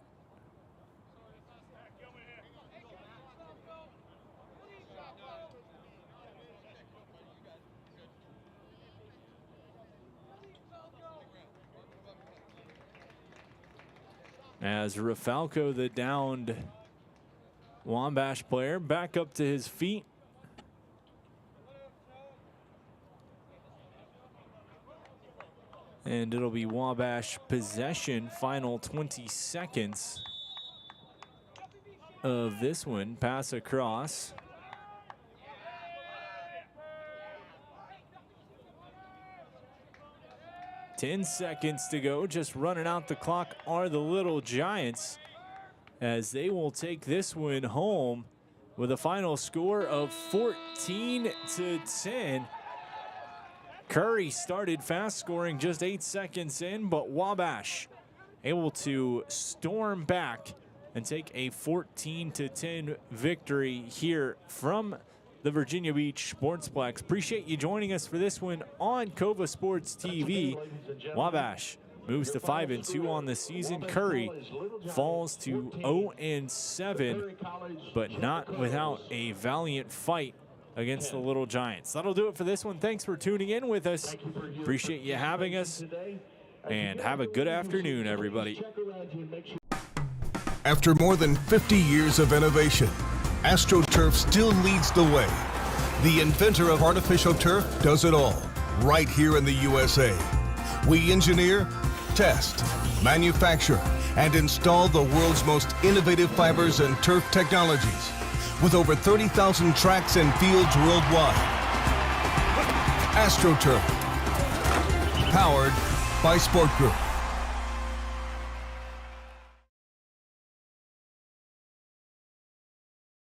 As Rafalco, the downed Wabash player, back up to his feet. And it'll be Wabash possession, final 20 seconds of this one. Pass across. Ten seconds to go, just running out the clock are the Little Giants, as they will take this one home with a final score of 14-10. Curry started fast, scoring just 8 seconds in, but Wabash able to storm back and take a 14-10 victory here from the Virginia Beach Sportsplex. Appreciate you joining us for this one on Cova Sports TV. Wabash moves to 5-2 on the season. Curry falls to 0-7, but not without a valiant fight against the Little Giants. That'll do it for this one. Thanks for tuning in with us. Appreciate you having us, and have a good afternoon, everybody. After more than 50 years of innovation, AstroTurf still leads the way. The inventor of artificial turf does it all, right here in the USA. We engineer, test, manufacture, and install the world's most innovative fibers and turf technologies, with over 30,000 tracks and fields worldwide. AstroTurf, powered by Sport Group.